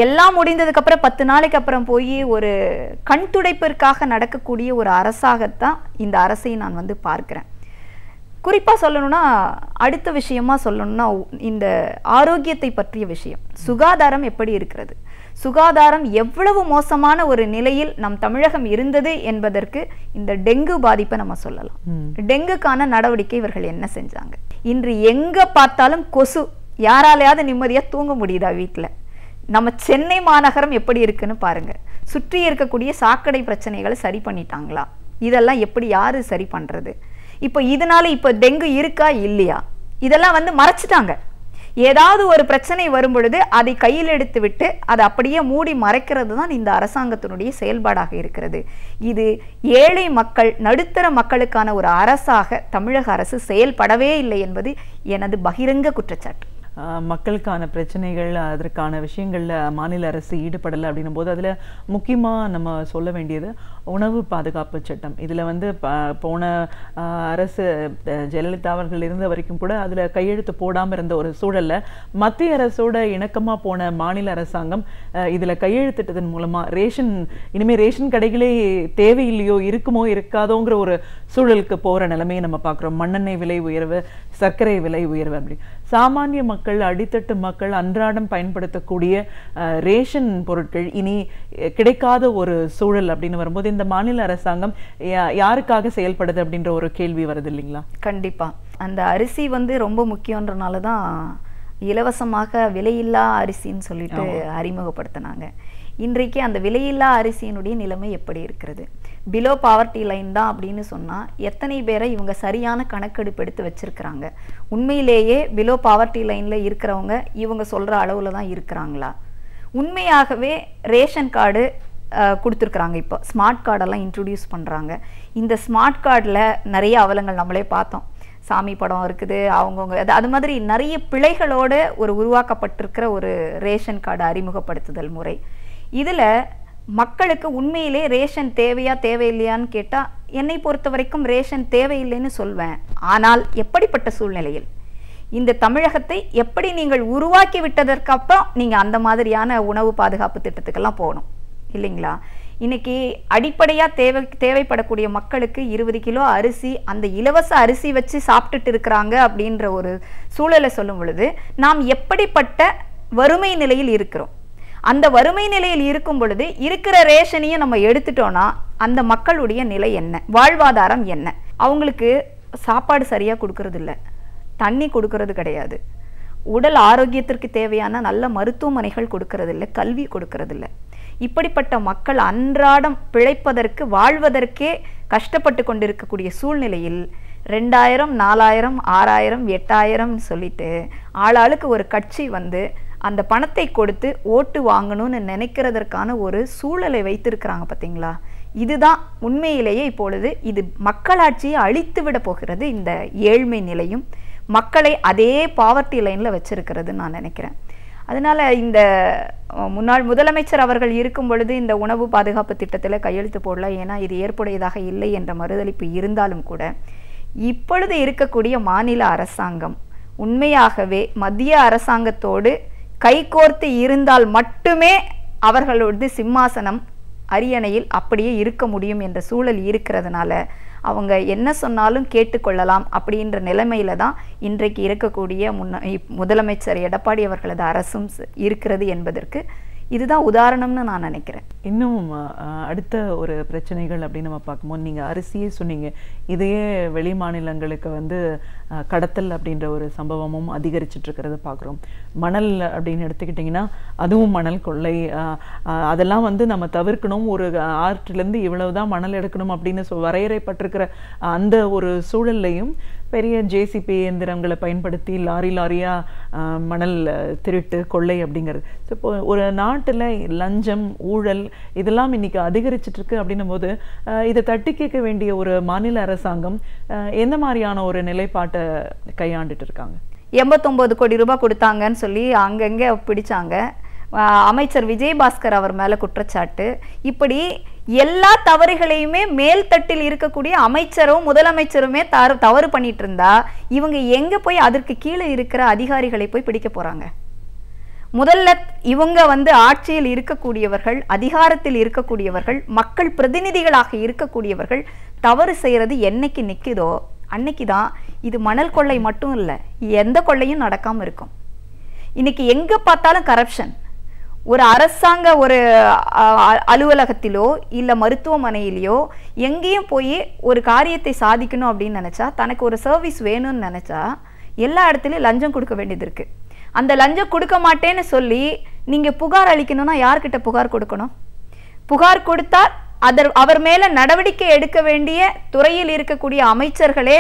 [SPEAKER 5] எல்லாம் முடிந்ததுக்கு அப்புறம் 10 நாளைக்கு அப்புறம் போய் ஒரு கண் துடைப்பிற்காக நடக்கக்கூடிய ஒரு அரசாகத்தான் இந்த அரசை நான் வந்து பார்க்கிறேன். குறிப்பா சொல்லணும்னா, அடுத்த விஷயமா சொல்லணும்னா, இந்த ஆரோக்கியத்தை பற்றிய விஷயம், சுகாதாரம் எப்படி இருக்கிறது, சுகாதாரம் எவ்வளவு மோசமான ஒரு நிலையில் நம் தமிழகம் இருந்தது என்பதற்கு இந்த டெங்கு பாதிப்பை நம்ம சொல்லலாம். டெங்குக்கான நடவடிக்கை இவர்கள் என்ன செஞ்சாங்க? இன்று எங்க பார்த்தாலும் கொசு. யாராலையாவது நிம்மதியா தூங்க முடியுதா வீட்டுல? நம்ம சென்னை மாநகரம் எப்படி இருக்குன்னு பாருங்க. சுற்றி இருக்கக்கூடிய சாக்கடை பிரச்சனைகளை சரி பண்ணிட்டாங்களா? இதெல்லாம் எப்படி யாரு சரி பண்றது? இப்போ இதனால இப்போ டெங்கு இருக்கா இல்லையா? இதெல்லாம் வந்து மறைச்சிட்டாங்க. ஏதாவது ஒரு பிரச்சனை வரும் பொழுது அதை கையில் எடுத்து விட்டு அதை அப்படியே மூடி மறைக்கிறது தான் இந்த அரசாங்கத்தினுடைய செயல்பாடாக இருக்கிறது. இது ஏழை மக்கள், நடுத்தர மக்களுக்கான ஒரு அரசாக தமிழக அரசு செயல்படவே இல்லை என்பது எனது பகிரங்க குற்றச்சாட்டு.
[SPEAKER 4] மக்களுக்கான பிரச்சனைகள், அதற்கான விஷயங்களில் மாநில அரசு ஈடுபடலை அப்படின்னும் போது அதில் முக்கியமாக நம்ம சொல்ல வேண்டியது உணவு பாதுகாப்பு சட்டம். இதில் வந்து போன அரசு ஜெயலலிதா அவர்கள் இருந்த வரைக்கும் கூட அதில் கையெழுத்து போடாமல் இருந்த ஒரு சூழலில் மத்திய அரசோட இணக்கமாக போன மாநில அரசாங்கம் இதில் கையெழுத்திட்டதன் மூலமாக இனிமேல் ரேஷன் கடைகளே தேவையில்லையோ, இருக்குமோ இருக்காதோங்கிற ஒரு சூழலுக்கு போகிற நிலைமையை நம்ம பார்க்குறோம். மண்ணெண்ணெய் விலை உயர்வு, சர்க்கரை விலை உயர்வு, அப்படி சாமானிய மக்கள், அடித்தட்டு மக்கள் அன்றாடம் பயன்படுத்தக்கூடிய ரேஷன் பொருட்கள் இனி கிடைக்காத ஒரு சூழல் அப்படின்னு வரும்போது இந்த மாநில அரசாங்கம் யாருக்காக செயல்படுது அப்படின்ற ஒரு கேள்வி வருது இல்லைங்களா?
[SPEAKER 5] கண்டிப்பா. அந்த அரிசி வந்து ரொம்ப முக்கியன்றனால தான் இலவசமாக விலையில்லா அரிசின்னு சொல்லிட்டு அறிமுகப்படுத்தினாங்க. இன்றைக்கு அந்த விலையில்லா அரிசியினுடைய நிலைமை எப்படி இருக்கிறது? பிலோ பாவர்ட்டி லைன் தான் அப்படின்னு சொன்னால் எத்தனை பேரை இவங்க சரியான கணக்கெடுப்பு எடுத்து வச்சிருக்கிறாங்க? உண்மையிலேயே பிலோ பாவர்ட்டி லைனில் இருக்கிறவங்க இவங்க சொல்கிற அளவில் தான் இருக்கிறாங்களா? உண்மையாகவே ரேஷன் கார்டு கொடுத்துருக்குறாங்க. இப்போ ஸ்மார்ட் கார்டெல்லாம் இன்ட்ரடியூஸ் பண்ணுறாங்க. இந்த ஸ்மார்ட் கார்டில் நிறைய அவலங்கள் நம்மளே பார்த்தோம். சாமி படம் இருக்குது, அவங்கவுங்க அது மாதிரி நிறைய பிழைகளோடு ஒரு உருவாக்கப்பட்டிருக்கிற ஒரு ரேஷன் கார்டு அறிமுகப்படுத்துதல் முறை. இதில் மக்களுக்கு உண்மையிலே ரேஷன் தேவையா தேவையில்லையான்னு கேட்டால் என்னை பொறுத்த வரைக்கும் ரேஷன் தேவையில்லைன்னு சொல்வேன். ஆனால் எப்படிப்பட்ட சூழ்நிலையில் இந்த தமிழகத்தை எப்படி நீங்கள் உருவாக்கி விட்டதற்கு அப்புறம் நீங்கள் அந்த மாதிரியான உணவு பாதுகாப்பு திட்டத்துக்கெல்லாம் போகணும் இல்லைங்களா? இன்னைக்கு அடிப்படையாக தேவைப்படக்கூடிய மக்களுக்கு 20 கிலோ அரிசி, அந்த இலவச அரிசி வச்சு சாப்பிட்டுட்டு இருக்கிறாங்க அப்படின்ற ஒரு சூழலை சொல்லும் பொழுது நாம் எப்படிப்பட்ட வறுமை நிலையில் இருக்கிறோம்? அந்த வறுமை நிலையில் இருக்கும் பொழுது இருக்கிற ரேஷனையும் நம்ம எடுத்துட்டோம்னா அந்த மக்களுடைய நிலை என்ன, வாழ்வாதாரம் என்ன? அவங்களுக்கு சாப்பாடு சரியாக கொடுக்கறது இல்லை, தண்ணி கொடுக்கறது கிடையாது, உடல் ஆரோக்கியத்திற்கு தேவையான நல்ல மருத்துவமனைகள் கொடுக்கறது இல்லை, கல்வி கொடுக்கறது இல்லை. இப்படிப்பட்ட மக்கள் அன்றாடம் பிழைப்பதற்கு, வாழ்வதற்கே கஷ்டப்பட்டு கொண்டிருக்கக்கூடிய சூழ்நிலையில் 2000, 4000, 6000, 8000 சொல்லிட்டு ஆளாளுக்கு ஒரு கட்சி வந்து அந்த பணத்தை கொடுத்து ஓட்டு வாங்கணும்னு நினைக்கிறதற்கான ஒரு சூழலை வைத்திருக்கிறாங்க பார்த்தீங்களா? இதுதான் உண்மையிலேயே இப்பொழுது இது மக்களாட்சியை அழித்து விட போகிறது. இந்த ஏழ்மை நிலையும் மக்களை அதே பாவர்ட்டி லைனில் வச்சிருக்கிறதுன்னு நான் நினைக்கிறேன். அதனால இந்த முன்னாள் முதலமைச்சர் அவர்கள் இருக்கும் பொழுது இந்த உணவு பாதுகாப்பு திட்டத்தில் கையெழுத்து போடல, ஏன்னா இது ஏற்புடையதாக இல்லை என்ற மறுதளிப்பு இருந்தாலும் கூட இப்பொழுது இருக்கக்கூடிய மாநில அரசாங்கம் உண்மையாகவே மத்திய அரசாங்கத்தோடு கைகோர்த்து இருந்தால் மட்டுமே அவர்களோட சிம்மாசனம் அரியணையில் அப்படியே இருக்க முடியும் என்ற சூழல் இருக்கிறதுனால அவங்க என்ன சொன்னாலும் கேட்டுக்கொள்ளலாம் அப்படின்ற நிலைமையில தான் இன்றைக்கு இருக்கக்கூடிய முதலமைச்சர் எடப்பாடி அவர்களது அரசும் இருக்கிறது என்பதற்கு இதுதான் உதாரணம்னு நான் நினைக்கிறேன்.
[SPEAKER 4] இன்னும் அடுத்த ஒரு பிரச்சனைகள் அப்படின்னு நம்ம பார்க்கும்போது நீங்கள் அரிசியே சொன்னீங்க, இதையே வெளி மாநிலங்களுக்கு வந்து கடத்தல் அப்படின்ற ஒரு சம்பவமும் அதிகரிச்சுட்டு இருக்கிறத பார்க்குறோம். மணல் அப்படின்னு எடுத்துக்கிட்டிங்கன்னா அதுவும் மணல் கொள்ளை, அதெல்லாம் வந்து நம்ம தவிர்க்கணும். ஒரு ஆற்றிலேருந்து இவ்வளவுதான் மணல் எடுக்கணும் அப்படின்னு வரையறைப்பட்டிருக்கிற அந்த ஒரு சூழல்லையும் பெரிய ஜேசிபி இயந்திரங்களை பயன்படுத்தி லாரியாக மணல் திருட்டு கொள்ளை அப்படிங்கிறது. ஸோ இப்போ ஒரு நாட்டில் லஞ்சம், ஊழல் இதெல்லாம் இன்னைக்கு அதிகரிச்சிட்டு இருக்கு அப்படின்னும் போது இதை தட்டி கேட்க வேண்டிய ஒரு மாநில அரசாங்கம் எந்த மாதிரியான ஒரு நிலைப்பாட்டை கையாண்டுட்டு இருக்காங்க?
[SPEAKER 5] 89 கோடி ரூபாய் கொடுத்தாங்கன்னு சொல்லி அங்கங்கே பிடிச்சாங்க. அமைச்சர் விஜயபாஸ்கர் அவர் மேலே குற்றச்சாட்டு. இப்படி எல்லா தவறுகளையுமே மேல்தட்டில் இருக்கக்கூடிய அமைச்சரும் முதலமைச்சருமே தவறு பண்ணிட்டு இருந்தா இவங்க எங்க போய் அதற்கு கீழே இருக்கிற அதிகாரிகளை போய் பிடிக்க போறாங்க? முதல்ல இவங்க ஆட்சியில் இருக்கக்கூடியவர்கள், அதிகாரத்தில் இருக்கக்கூடியவர்கள், மக்கள் பிரதிநிதிகளாக இருக்கக்கூடியவர்கள் தவறு செய்யறது என்னைக்கு நிக்குதோ அன்னைக்குதான் இது மணல் கொள்ளை மட்டும் இல்லை, எந்த கொள்ளையும் நடக்காம இருக்கும். இன்னைக்கு எங்க பார்த்தாலும் கரப்ஷன். ஒரு அரசாங்க ஒரு அலுவலகத்திலோ இல்ல மருத்துவமனையிலோ எங்கேயும் போய் ஒரு காரியத்தை சாதிக்கணும் அப்படின்னு நினைச்சா, தனக்கு ஒரு சர்வீஸ் வேணும்னு நினைச்சா எல்லா இடத்துலயும் லஞ்சம் கொடுக்க வேண்டியது இருக்கு. அந்த லஞ்சம் கொடுக்க மாட்டேன்னு சொல்லி நீங்க புகார் அளிக்கணும்னா யார்கிட்ட புகார் கொடுக்கணும்? புகார் கொடுத்தால் அவர் மேல நடவடிக்கை எடுக்க வேண்டிய துறையில் இருக்கக்கூடிய அமைச்சர்களே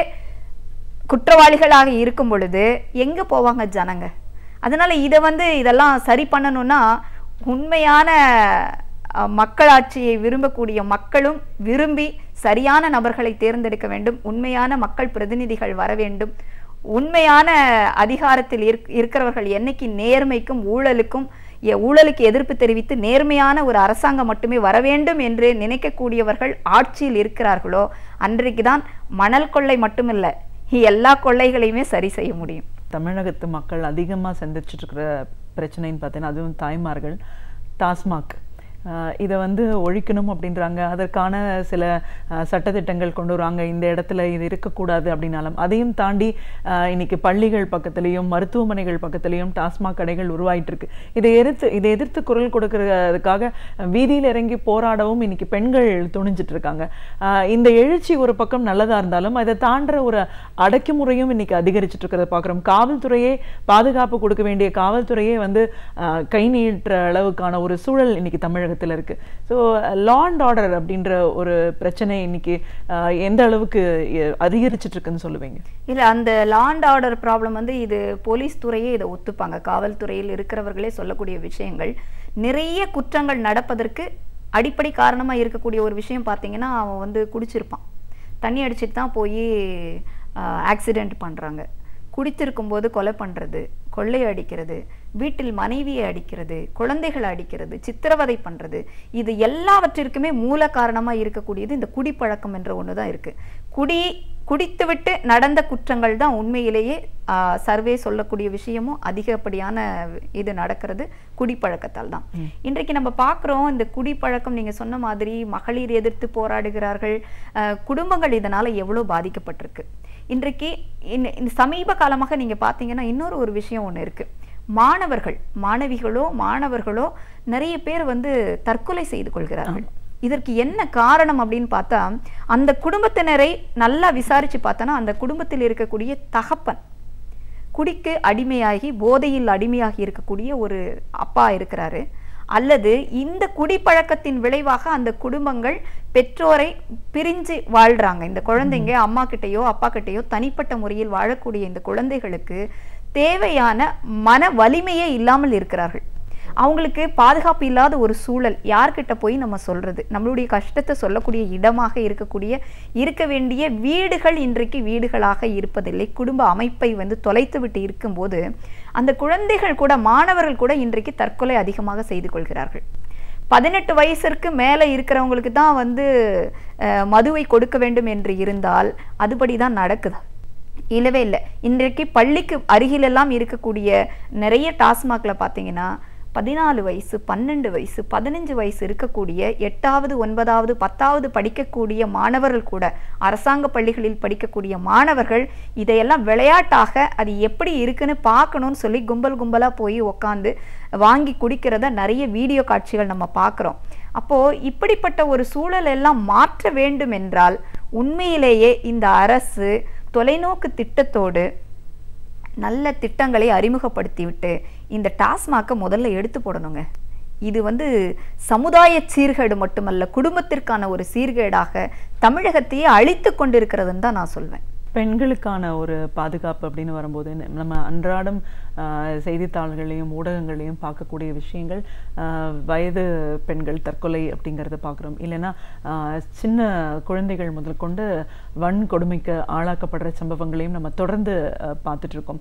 [SPEAKER 5] குற்றவாளிகளாக இருக்கும் பொழுது எங்க போவாங்க ஜனங்க? அதனால இதெல்லாம் சரி பண்ணணும்னா உண்மையான மக்களாட்சியை விரும்பக்கூடிய மக்களும் விரும்பி சரியான நபர்களை தேர்ந்தெடுக்க வேண்டும். உண்மையான மக்கள் பிரதிநிதிகள் வர வேண்டும். உண்மையான அதிகாரத்தில் இருக்கிறவர்கள் என்னைக்கு நேர்மைக்கும் ஊழலுக்கு எதிர்ப்பு தெரிவித்து நேர்மையான ஒரு அரசாங்கம் மட்டுமே வர வேண்டும் என்று நினைக்கக்கூடியவர்கள் ஆட்சியில் இருக்கிறார்களோ அன்றைக்குதான் மணல் கொள்ளை மட்டுமில்லை, எல்லா கொள்ளைகளையுமே சரி செய்ய முடியும்.
[SPEAKER 4] தமிழகத்து மக்கள் அதிகமாக சந்திச்சுட்டு இருக்கிற பிரச்சனைன்னு பார்த்தீங்கன்னா அதுவும் தாய்மார்கள் டாஸ்மாக் இதை ஒழிக்கணும் அப்படின்றாங்க. அதற்கான சில சட்டத்திட்டங்கள் கொண்டு வருவாங்க. இந்த இடத்துல இது இருக்கக்கூடாது அப்படின்னாலும் அதையும் தாண்டி இன்னைக்கு பள்ளிகள் பக்கத்துலேயும் மருத்துவமனைகள் பக்கத்துலேயும் டாஸ்மாக் கடைகள் உருவாயிட்டு இருக்கு. இதை எதிர்த்து குரல் கொடுக்கறதுக்காக வீதியில் இறங்கி போராடவும் இன்னைக்கு பெண்கள் துணிஞ்சிட்டு இருக்காங்க. இந்த எழுச்சி ஒரு பக்கம் நல்லதா இருந்தாலும் அதை தாண்டுற ஒரு அடக்குமுறையும் இன்னைக்கு அதிகரிச்சுட்டு இருக்கிறத பார்க்குறோம். காவல்துறையே பாதுகாப்பு கொடுக்க வேண்டிய காவல்துறையே கை நீட்டுற அளவுக்கான ஒரு சூழல் இன்னைக்கு தமிழகத்தில் இருக்கு. ஸோ லா அண்ட் ஆர்டர் அப்படின்ற ஒரு பிரச்சனை இன்னைக்கு எந்த அளவுக்கு அதிகரிச்சுட்டு இருக்குன்னு சொல்லுவீங்க?
[SPEAKER 5] இல்ல, அந்த லா அண்ட் ஆர்டர் ப்ராப்ளம் இது போலீஸ் துறையே இதை ஒத்துப்பாங்க. காவல்துறையில் இருக்கிறவர்களே சொல்லக்கூடிய விஷயங்கள். நிறைய குற்றங்கள் நடப்பதற்கு அடிப்படை காரணமா இருக்கக்கூடிய ஒரு விஷயம் பார்த்தீங்கன்னா, அவன் குடிச்சிருப்பான், தண்ணி அடிச்சுட்டு தான் போய் ஆக்சிடென்ட் பண்றாங்க. குடித்திருக்கும் போது கொலை பண்றது, கொள்ளை அடிக்கிறது, வீட்டில் மனைவியை அடிக்கிறது, குழந்தைகளை அடிக்கிறது, சித்திரவதை பண்றது, இது எல்லாவற்றிற்குமே மூல காரணமா இருக்கக்கூடியது இந்த குடிப்பழக்கம் என்ற ஒண்ணுதான் இருக்கு. குடித்துவிட்டு நடந்த குற்றங்கள் தான் உண்மையிலேயே சர்வே சொல்லக்கூடிய விஷயமும் அதிகப்படியான இது நடக்கிறது குடிப்பழக்கத்தால் தான். இன்றைக்கு நம்ம பார்க்குறோம் இந்த குடிப்பழக்கம், நீங்க சொன்ன மாதிரி மகளிர் எதிர்த்து போராடுகிறார்கள், குடும்பங்கள் இதனால எவ்வளவு பாதிக்கப்பட்டிருக்கு. இன்றைக்கு இந்த சமீப காலமாக நீங்க பார்த்தீங்கன்னா இன்னொரு ஒரு விஷயம் ஒன்று இருக்கு. மாணவர்களோ நிறைய பேர் தற்கொலை செய்து கொள்கிறார்கள். இதற்கு என்ன காரணம் அப்படின்னு பார்த்தா, அந்த குடும்பத்தினரை நல்லா விசாரிச்சு பார்த்தோன்னா அந்த குடும்பத்தில் இருக்கக்கூடிய தகப்பன் குடிக்கு அடிமையாகி போதையில் அடிமையாகி இருக்கக்கூடிய ஒரு அப்பா இருக்கிறாரு, அல்லது இந்த குடிப்பழக்கத்தின் விளைவாக அந்த குடும்பங்கள் பெற்றோரை பிரிஞ்சு வாழ்றாங்க. இந்த குழந்தைங்க அம்மா கிட்டையோ அப்பா கிட்டையோ தனிப்பட்ட முறையில் வாழக்கூடிய இந்த குழந்தைகளுக்கு தேவையான மன வலிமையே இல்லாமல் இருக்கிறார்கள். அவங்களுக்கு பாதுகாப்பு இல்லாத ஒரு சூழல். யார்கிட்ட போய் நம்ம சொல்றது? நம்மளுடைய கஷ்டத்தை சொல்லக்கூடிய இடமாக இருக்க வேண்டிய வீடுகள் இன்றைக்கு வீடுகளாக இருப்பதில்லை. குடும்ப அமைப்பை தொலைத்து விட்டு இருக்கும்போது அந்த குழந்தைகள் கூட, மாணவர்கள் கூட இன்றைக்கு தற்கொலை அதிகமாக செய்து கொள்கிறார்கள். 18 வயசிற்கு மேலே இருக்கிறவங்களுக்கு தான் மதுவை கொடுக்க வேண்டும் என்று இருந்தால் அதுபடிதான் நடக்குது. இல்லவே இல்லை. இன்றைக்கு பள்ளிக்கு அருகிலெல்லாம் இருக்கக்கூடிய நிறைய டாஸ்மாக்ல பார்த்தீங்கன்னா 14 வயசு, 12 வயசு, 15 வயசு இருக்கக்கூடிய 8வது 9வது 10வது படிக்கக்கூடிய மாணவர்கள் கூட, அரசாங்க பள்ளிகளில் படிக்கக்கூடிய மாணவர்கள் இதையெல்லாம் விளையாட்டாக அது எப்படி இருக்குன்னு பார்க்கணும்னு சொல்லி கும்பலா போய் உக்காந்து வாங்கி குடிக்கிறத நிறைய வீடியோ காட்சிகள் நம்ம பார்க்குறோம். அப்போ இப்படிப்பட்ட ஒரு சூழல் எல்லாம் மாற்ற வேண்டும் என்றால் உண்மையிலேயே இந்த அரசு தொலைநோக்கு திட்டத்தோடு நல்ல திட்டங்களை அறிமுகப்படுத்திவிட்டு இந்த டாஸ்மாக்கை முதல்ல எடுத்து போடணுங்க. இது சமுதாய சீர்கேடு மட்டுமல்ல, குடும்பத்திற்கான ஒரு சீர்கேடாக தமிழகத்தையே அழித்து கொண்டிருக்கிறதுன்னு தான் நான் சொல்வேன்.
[SPEAKER 4] பெண்களுக்கான ஒரு பாதுகாப்பு அப்படின்னு வரும்போது நம்ம அன்றாடம் செய்தித்தாள்களையும் ஊடகங்களையும் பார்க்கக்கூடிய விஷயங்கள் வயது பெண்கள் தற்கொலை அப்படிங்கிறத பார்க்குறோம். இல்லைன்னா சின்ன குழந்தைகள் முதல் கொண்டு வன்கொடுமைக்கு ஆளாக்கப்படுற சம்பவங்களையும் நம்ம தொடர்ந்து பார்த்துட்டு இருக்கோம்.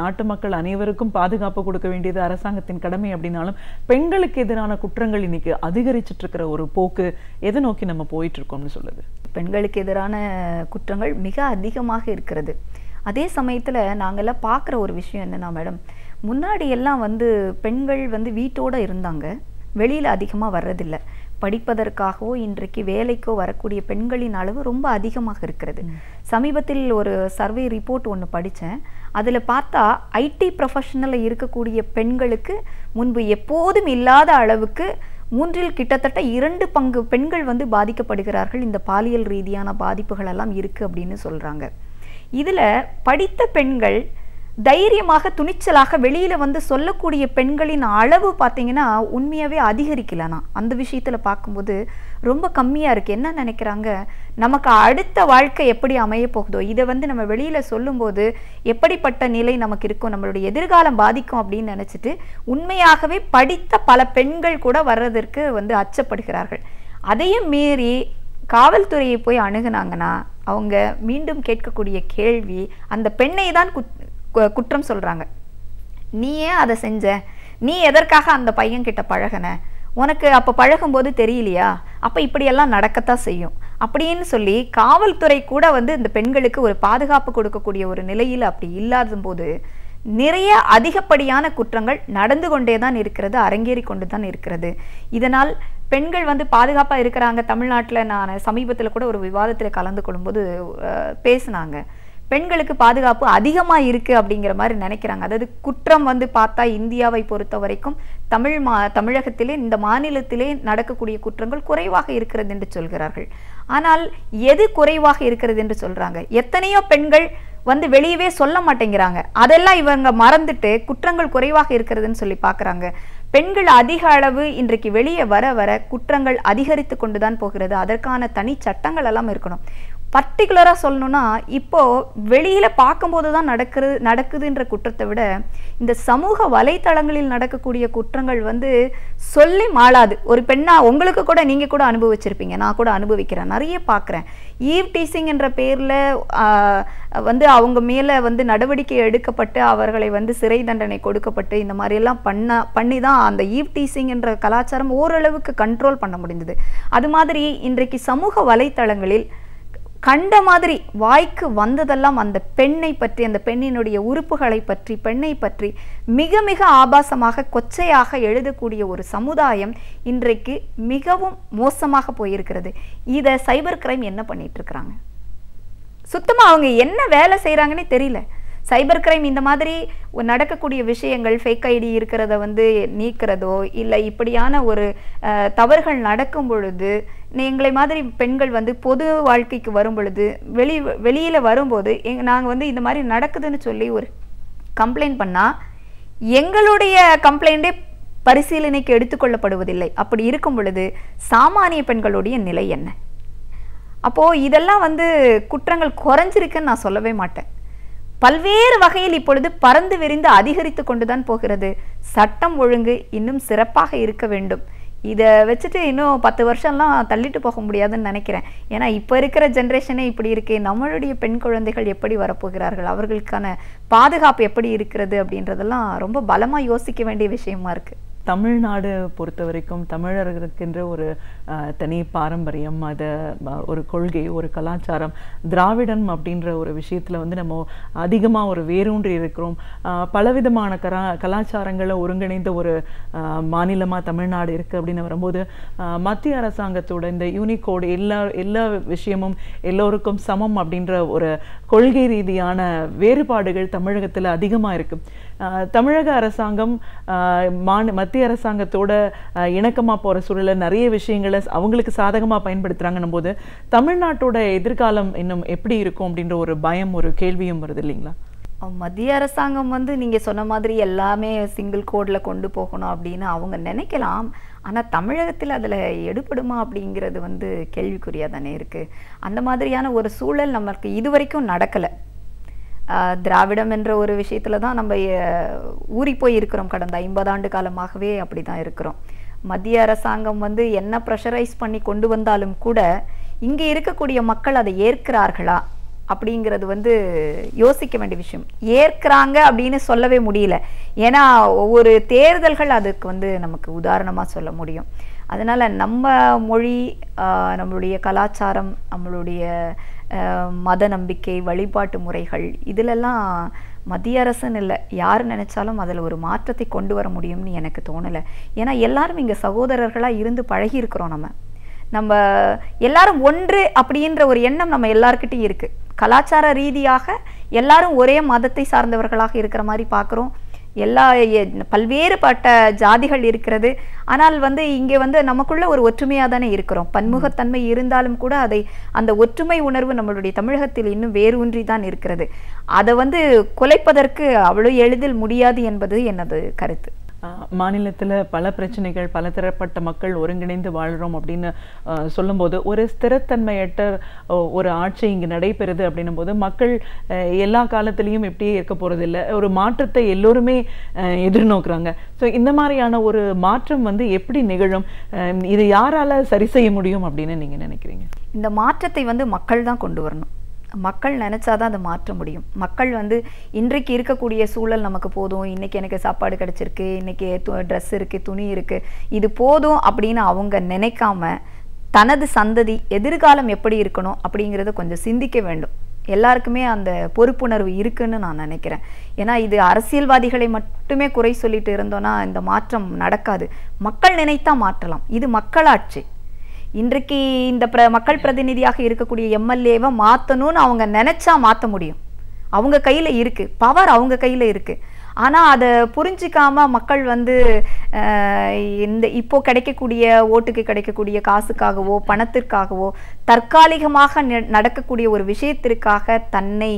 [SPEAKER 4] நாட்டு மக்கள் அனைவருக்கும் பாதுகாப்பு கொடுக்க வேண்டியது அரசாங்கத்தின் கடமை அப்படின்னாலும் பெண்களுக்கு எதிரான குற்றங்கள் இன்னைக்கு அதிகரிச்சுட்டு இருக்கிற ஒரு போக்கு எதை நோக்கி நம்ம போயிட்டு இருக்கோம்னு சொல்லுது?
[SPEAKER 5] பெண்களுக்கு எதிரான குற்றங்கள் மிக அதிகமாக இருக்கிறது. அதே சமயத்தில் நாங்கள்லாம் பார்க்குற ஒரு விஷயம் என்னன்னா மேடம், முன்னாடி எல்லாம் வந்து பெண்கள் வந்து வீட்டோடு இருந்தாங்க, வெளியில் அதிகமாக வர்றதில்லை. படிப்பதற்காகவோ இன்றைக்கு வேலைக்கோ வரக்கூடிய பெண்களின் அளவு ரொம்ப அதிகமாக இருக்கிறது. சமீபத்தில் ஒரு சர்வே ரிப்போர்ட் ஒன்று படித்தேன். அதில் பார்த்தா ஐடி ப்ரொஃபஷனலில் இருக்கக்கூடிய பெண்களுக்கு முன்பு எப்போதும் இல்லாத அளவுக்கு 3 கிட்டத்தட்ட 2 பங்கு பெண்கள் வந்து பாதிக்கப்படுகிறார்கள். இந்த பாலியல் ரீதியான பாதிப்புகள் எல்லாம் இருக்குது அப்படின்னு சொல்கிறாங்க. இதில் படித்த பெண்கள் தைரியமாக துணிச்சலாக வெளியில் வந்து சொல்லக்கூடிய பெண்களின் அளவு பார்த்தீங்கன்னா உண்மையாகவே அதிகரிக்கலனா அந்த விஷயத்தில் பார்க்கும்போது ரொம்ப கம்மியாக இருக்குது. என்ன நினைக்கிறாங்க, நமக்கு அடுத்த வாழ்க்கை எப்படி அமைய போகுதோ, இதை வந்து நம்ம வெளியில் சொல்லும்போது எப்படிப்பட்ட நிலை நமக்கு இருக்கும், நம்மளுடைய எதிர்காலம் பாதிக்கும் அப்படின்னு நினச்சிட்டு உண்மையாகவே படித்த பல பெண்கள் கூட வர்றதற்கு வந்து அச்சப்படுகிறார்கள். அதையும் மீறி காவல்துறையை போய் அணுகுனாங்கன்னா அவங்க மீண்டும் கேட்கக்கூடிய கேள்வி அந்த பெண்ணை தான் குற்றம் சொல்றாங்க. நீ ஏன் அதை செஞ்ச, நீ எதற்காக அந்த பையன்கிட்ட பழகின, உனக்கு அப்போ பழகும்போது தெரியலையா, அப்போ இப்படியெல்லாம் நடக்கத்தான் செய்யும் அப்படின்னு சொல்லி காவல்துறை கூட வந்து இந்த பெண்களுக்கு ஒரு பாதுகாப்பு கொடுக்கக்கூடிய ஒரு நிலையில் அப்படி இல்லாத போது நிறைய அதிகப்படியான குற்றங்கள் நடந்து கொண்டே தான் இருக்கிறது, அரங்கேறி கொண்டு தான் இருக்கிறது. இதனால் பெண்கள் வந்து பாதுகாப்பாக இருக்கிறாங்க. தமிழ்நாட்டில் நான் சமீபத்தில் கூட ஒரு விவாதத்தில் கலந்து கொள்ளும்போது பேசினாங்க, பெண்களுக்கு பாதுகாப்பு அதிகமாக இருக்குது அப்படிங்கிற மாதிரி நினைக்கிறாங்க. அதாவது குற்றம் வந்து பார்த்தா இந்தியாவை பொறுத்த வரைக்கும் தமிழகத்திலே இந்த மாநிலத்திலே நடக்கக்கூடிய குற்றங்கள் குறைவாக இருக்கிறது என்று சொல்கிறார்கள். ஆனால் எது குறைவாக இருக்கிறது என்று சொல்கிறாங்க, எத்தனையோ பெண்கள் வந்து வெளியவே சொல்ல மாட்டேங்கிறாங்க. அதெல்லாம் இவங்க மறந்துட்டு குற்றங்கள் குறைவாக இருக்கிறதுன்னு சொல்லி பார்க்குறாங்க. பெண்கள் அதிக அளவு இன்றைக்கு வெளியே வர வர குற்றங்கள் அதிகரித்து கொண்டு தான் போகிறது. அதற்கான தனி சட்டங்கள் எல்லாம் இருக்கணும். பர்டிகுலராக சொல்லணும்னா இப்போ வெளியில் பார்க்கும்போது தான் நடக்குதுன்ற குற்றத்தை விட இந்த சமூக வலைத்தளங்களில் நடக்கக்கூடிய குற்றங்கள் வந்து சொல்லி மாளாது. ஒரு பெண்ணா உங்களுக்கு கூட நீங்கள் கூட அனுபவிச்சிருப்பீங்க, நான் கூட அனுபவிக்கிறேன், நிறைய பார்க்குறேன். ஈவ் டீசிங் என்ற பேரில் வந்து அவங்க மேலே வந்து நடவடிக்கை எடுக்கப்பட்டு அவர்களை வந்து சிறை தண்டனை கொடுக்கப்பட்டு இந்த மாதிரியெல்லாம் பண்ணி தான் அந்த ஈவ் டீசிங் என்ற கலாச்சாரம் ஓரளவுக்கு கண்ட்ரோல் பண்ண முடிந்தது. அது மாதிரி இன்றைக்கு சமூக வலைத்தளங்களில் கண்ட மாதிரி வாய்க்கு வந்ததெல்லாம் அந்த பெண்ணை பற்றி, அந்த பெண்ணினுடைய உறுப்புகளை பற்றி, பெண்ணை பற்றி மிக மிக ஆபாசமாக கொச்சையாக எழுதக்கூடிய ஒரு சமுதாயம் இன்றைக்கு மிகவும் மோசமாக போயிருக்கிறது. இதை சைபர் கிரைம் என்ன பண்ணிட்டு இருக்கிறாங்க, சுத்தமாக அவங்க என்ன வேலை செய்கிறாங்கன்னே தெரியல. சைபர் கிரைம் இந்த மாதிரி நடக்கக்கூடிய விஷயங்கள், ஃபேக் ஐடி இருக்கிறத வந்து நீக்கிறதோ இல்லை இப்படியான ஒரு தவறுகள் நடக்கும் பொழுது எங்களை மாதிரி பெண்கள் வந்து பொது வாழ்க்கைக்கு வரும் பொழுது வெளியில் வரும்போது நாங்கள் வந்து இந்த மாதிரி நடக்குதுன்னு சொல்லி ஒரு கம்ப்ளைண்ட் பண்ணால் எங்களுடைய கம்ப்ளைண்ட்டே பரிசீலனைக்கு எடுத்துக்கொள்ளப்படுவதில்லை. அப்படி இருக்கும் பொழுது சாமானிய பெண்களுடைய நிலை என்ன? அப்போது இதெல்லாம் வந்து குற்றங்கள் குறைஞ்சிருக்குன்னு நான் சொல்லவே மாட்டேன். பல்வேறு வகையில் இப்பொழுது பறந்து விரிந்து அதிகரித்து கொண்டுதான் போகிறது. சட்டம் ஒழுங்கு இன்னும் சிறப்பாக இருக்க வேண்டும். இதை வச்சுட்டு இன்னும் 10 வருஷம்லாம் தள்ளிட்டு போக முடியாதுன்னு நினைக்கிறேன். ஏன்னா இப்போ இருக்கிற ஜென்ரேஷனே இப்படி இருக்கு. நம்மளுடைய பெண் குழந்தைகள் எப்படி வரப்போகிறார்கள், அவர்களுக்கான பாதுகாப்பு எப்படி இருக்கிறது அப்படின்றதெல்லாம் ரொம்ப பலமாக யோசிக்க வேண்டிய விஷயமா இருக்கு.
[SPEAKER 4] தமிழ்நாடு பொறுத்த வரைக்கும் தமிழர்களுக்கென்ற ஒரு தனி பாரம்பரியம், அதை ஒரு கொள்கை, ஒரு கலாச்சாரம், திராவிடம் அப்படின்ற ஒரு விஷயத்தில் வந்து நம்ம அதிகமாக ஒரு வேரூன்றி இருக்கிறோம். பலவிதமான கலாச்சாரங்களை ஒருங்கிணைந்த ஒரு மாநிலமாக தமிழ்நாடு இருக்குது அப்படின்னு வரும்போது மத்திய அரசாங்கத்தோட இந்த யூனிகோடு எல்லா விஷயமும் எல்லோருக்கும் சமம் அப்படின்ற ஒரு கொள்கை ரீதியான வேறுபாடுகள் தமிழகத்தில் அதிகமாக இருக்குது. தமிழக அரசாங்கம் மத்திய அரசாங்கத்தோட இணக்கமாக போகிற சூழலில் நிறைய விஷயங்களை அவங்களுக்கு சாதகமாக பயன்படுத்துகிறாங்கன்னும் போது தமிழ்நாட்டோட எதிர்காலம் இன்னும் எப்படி இருக்கும் அப்படின்ற ஒரு பயம், ஒரு கேள்வியும் வருது இல்லைங்களா?
[SPEAKER 5] மத்திய அரசாங்கம் வந்து நீங்கள் சொன்ன மாதிரி எல்லாமே சிங்கிள் கோடில் கொண்டு போகணும் அப்படின்னு அவங்க நினைக்கலாம். ஆனால் தமிழகத்தில் அதில் எடுபடுமா அப்படிங்கிறது வந்து கேள்விக்குறியாக தானே இருக்குது. அந்த மாதிரியான ஒரு சூழல் நமக்கு இதுவரைக்கும் நடக்கலை. திராவிடம் என்ற ஒரு விஷயத்துல தான் நம்ம ஊறி போய் இருக்கிறோம். கடந்த 50 ஆண்டு காலமாகவே அப்படி தான் இருக்கிறோம். மத்திய அரசாங்கம் வந்து என்ன ப்ரெஷரைஸ் பண்ணி கொண்டு வந்தாலும் கூட இங்கே இருக்கக்கூடிய மக்கள் அதை ஏற்கிறார்களா அப்படிங்கிறது வந்து யோசிக்க வேண்டிய விஷயம். ஏற்கிறாங்க அப்படின்னு சொல்லவே முடியல. ஏன்னா ஒவ்வொரு தேர்தல்கள் அதுக்கு வந்து நமக்கு உதாரணமாக சொல்ல முடியும். அதனால் நம்ம மொழி, நம்மளுடைய கலாச்சாரம், நம்மளுடைய மத நம்பிக்கை, வழிபாட்டு முறைகள் இதிலெல்லாம் மத்திய அரசுன்னு இல்லை, யார் நினைச்சாலும் அதில் ஒரு மாற்றத்தை கொண்டு வர முடியும்னு எனக்கு தோணலை. ஏன்னா எல்லாரும் இங்கே சகோதரர்களாக இருந்து பழகி இருக்கிறோம். நம்ம எல்லாரும் ஒன்று அப்படின்ற ஒரு எண்ணம் நம்ம எல்லார்கிட்டையும் இருக்குது. கலாச்சார ரீதியாக எல்லாரும் ஒரே மதத்தை சார்ந்தவர்களாக இருக்கிற மாதிரி பார்க்குறோம். எல்லா பல்வேறுபட்ட ஜாதிகள் இருக்கிறது. ஆனால் வந்து இங்கே வந்து நமக்குள்ள ஒரு ஒற்றுமையாக தானே இருக்கிறோம். பன்முகத்தன்மை இருந்தாலும் கூட அந்த ஒற்றுமை உணர்வு நம்மளுடைய தமிழகத்தில் இன்னும் வேரூன்றி தான் இருக்கிறது. அதை வந்து குலைப்பதற்கு அவ்வளோ எளிதில் முடியாது என்பது எனது கருத்து.
[SPEAKER 4] மாநிலத்தில் பல பிரச்சனைகள், பல தரப்பட்ட மக்கள் ஒருங்கிணைந்து வாழ்கிறோம் அப்படின்னு சொல்லும்போது ஒரு ஸ்திரத்தன்மையற்ற ஒரு ஆட்சி இங்கே நடைபெறுது அப்படின்னும் போது மக்கள் எல்லா காலத்திலையும் இப்படியே இருக்க போகிறது இல்லை, ஒரு மாற்றத்தை எல்லோருமே எதிர்நோக்குறாங்க. ஸோ இந்த மாதிரியான ஒரு மாற்றம் வந்து எப்படி நிகழும், இது யாரால சரி செய்ய முடியும் அப்படின்னு நீங்கள் நினைக்கிறீங்க?
[SPEAKER 5] இந்த மாற்றத்தை வந்து மக்கள் தான் கொண்டு வரணும். மக்கள் நினச்சாதான் அதை மாற்ற முடியும். மக்கள் வந்து இன்றைக்கு இருக்கக்கூடிய சூழல் நமக்கு போதும், இன்றைக்கி எனக்கு சாப்பாடு கிடச்சிருக்கு, இன்றைக்கி ட்ரெஸ் இருக்குது, துணி இருக்குது, இது போதும் அப்படின்னு அவங்க நினைக்காம தனது சந்ததி எதிர்காலம் எப்படி இருக்கணும் அப்படிங்கிறத கொஞ்சம் சிந்திக்க வேண்டும். எல்லாருக்குமே அந்த பொறுப்புணர்வு இருக்குன்னு நான் நினைக்கிறேன். ஏன்னா இது அரசியல்வாதிகளை மட்டுமே குறை சொல்லிட்டு இருந்தோன்னா இந்த மாற்றம் நடக்காது. மக்கள் நினைத்தா மாற்றலாம். இது மக்களாட்சி. இன்றைக்கு இந்த மக்கள் பிரதிநிதியாக இருக்கக்கூடிய எம்எல்ஏவை மாற்றணும்னு அவங்க நினைச்சா மாற்ற முடியும். அவங்க கையில் இருக்கு, பவர் அவங்க கையில் இருக்கு. ஆனால் அதை புரிஞ்சிக்காம மக்கள் வந்து இந்த இப்போ கிடைக்கக்கூடிய ஓட்டுக்கு கிடைக்கக்கூடிய காசுக்காகவோ பணத்திற்காகவோ தற்காலிகமாக நடக்கக்கூடிய ஒரு விஷயத்திற்காக தன்னை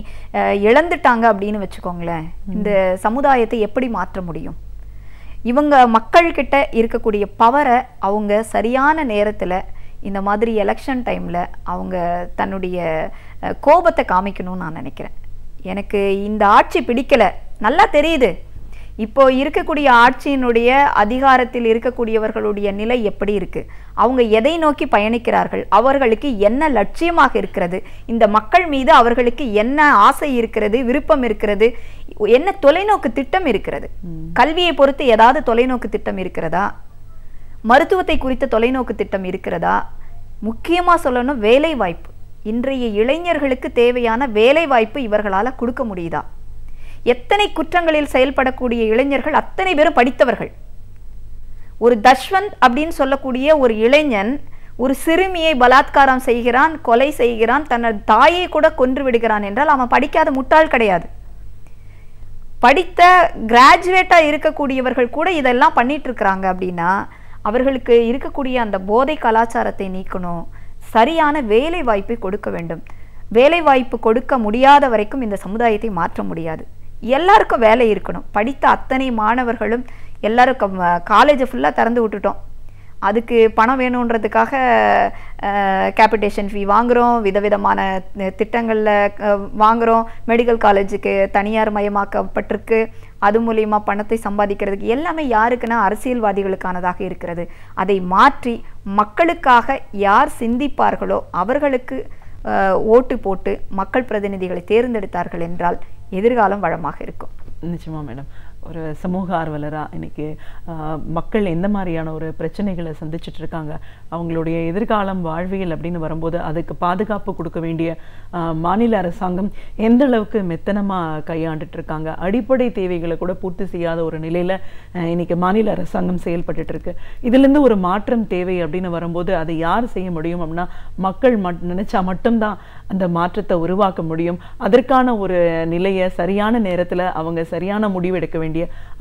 [SPEAKER 5] இழந்துட்டாங்க அப்படின்னு வச்சுக்கோங்களேன். இந்த சமுதாயத்தை எப்படி மாற்ற முடியும்? இவங்க மக்கள்கிட்ட இருக்கக்கூடிய பவரை அவங்க சரியான நேரத்தில் இந்த மாதிரி எலெக்ஷன் டைமில் அவங்க தன்னுடைய கோபத்தை காமிக்கணும்னு நான் நினைக்கிறேன். எனக்கு இந்த ஆட்சி பிடிக்கலை, நல்லா தெரியுது. இப்போ இருக்கக்கூடிய ஆட்சியினுடைய அதிகாரத்தில் இருக்கக்கூடியவர்களுடைய நிலை எப்படி இருக்குது, அவங்க எதை நோக்கி பயணிக்கிறார்கள், அவர்களுக்கு என்ன லட்சியமாக இருக்கிறது, இந்த மக்கள் மீது அவர்களுக்கு என்ன ஆசை இருக்கிறது, விருப்பம் இருக்கிறது, என்ன தொலைநோக்கு திட்டம் இருக்கிறது. கல்வியை பொறுத்து ஏதாவது தொலைநோக்கு திட்டம் இருக்கிறதா? மருத்துவத்தை குறித்த தொலைநோக்கு திட்டம் இருக்கிறதா? முக்கியமாக சொல்லணும், வேலை வாய்ப்பு. இன்றைய இளைஞர்களுக்கு தேவையான வேலை வாய்ப்பு இவர்களால் கொடுக்க முடியுதா? எத்தனை குற்றங்களில் செயல்படக்கூடிய இளைஞர்கள் அத்தனை பேரும் படித்தவர்கள். ஒரு தஷ்வந்த் அப்படின்னு சொல்லக்கூடிய ஒரு இளைஞன் ஒரு சிறுமியை பலாத்காரம் செய்கிறான், கொலை செய்கிறான், தனது தாயை கூட கொன்று விடுகிறான் என்றால் அவன் படிக்காத முட்டாள் கிடையாது. படித்த கிராஜுவேட்டாக இருக்கக்கூடியவர்கள் கூட இதெல்லாம் பண்ணிட்டு இருக்கிறாங்க அப்படின்னா அவர்களுக்கு இருக்கக்கூடிய அந்த போதை கலாச்சாரத்தை நீக்கணும். சரியான வேலை வாய்ப்பை கொடுக்க வேண்டும். வேலை வாய்ப்பு கொடுக்க முடியாத வரைக்கும் இந்த சமுதாயத்தை மாற்ற முடியாது. எல்லாருக்கும் வேலை இருக்கணும். படித்த அத்தனை மாணவர்களும் எல்லாருக்கும் காலேஜை ஃபுல்லாக திறந்து விட்டுட்டோம். அதுக்கு பணம் வேணுன்றதுக்காக கேபிட்டேஷன் ஃபீ வாங்குகிறோம், விதவிதமான திட்டங்களில் வாங்குகிறோம். மெடிக்கல் காலேஜுக்கு தனியார் மயமாக்கப்பட்டிருக்கு. அது மூலிமா பணத்தை சம்பாதிக்கிறதுக்கு எல்லாமே யாருக்குன்னா அரசியல்வாதிகளுக்கானதாக இருக்கிறது. அதை மாற்றி மக்களுக்காக யார் சிந்திப்பார்களோ அவர்களுக்கு ஓட்டு போட்டு மக்கள் பிரதிநிதிகளை தேர்ந்தெடுத்தார்கள் என்றால் எதிர்காலம் வளமாக இருக்கும்.
[SPEAKER 4] நிச்சயமா மேடம். ஒரு சமூக ஆர்வலராக இன்னைக்கு மக்கள் எந்த மாதிரியான ஒரு பிரச்சனைகளை சந்திச்சுட்டு இருக்காங்க, அவங்களுடைய எதிர்காலம் வாழ்வியல் அப்படின்னு வரும்போது அதுக்கு பாதுகாப்பு கொடுக்க வேண்டிய மாநில அரசாங்கம் எந்த அளவுக்கு மெத்தனமாக கையாண்டுட்டு இருக்காங்க, அடிப்படை தேவைகளை கூட பூர்த்தி செய்யாத ஒரு நிலையில் இன்னைக்கு மாநில அரசாங்கம் செயல்பட்டு இருக்கு. இதுலேருந்து ஒரு மாற்றம் தேவை அப்படின்னு வரும்போது அதை யார் செய்ய முடியும் அப்படின்னா மக்கள் நினைச்சா மட்டும்தான் அந்த மாற்றத்தை உருவாக்க முடியும். அதற்கான ஒரு நிலையை சரியான நேரத்தில் அவங்க சரியான முடிவு எடுக்க வேண்டிய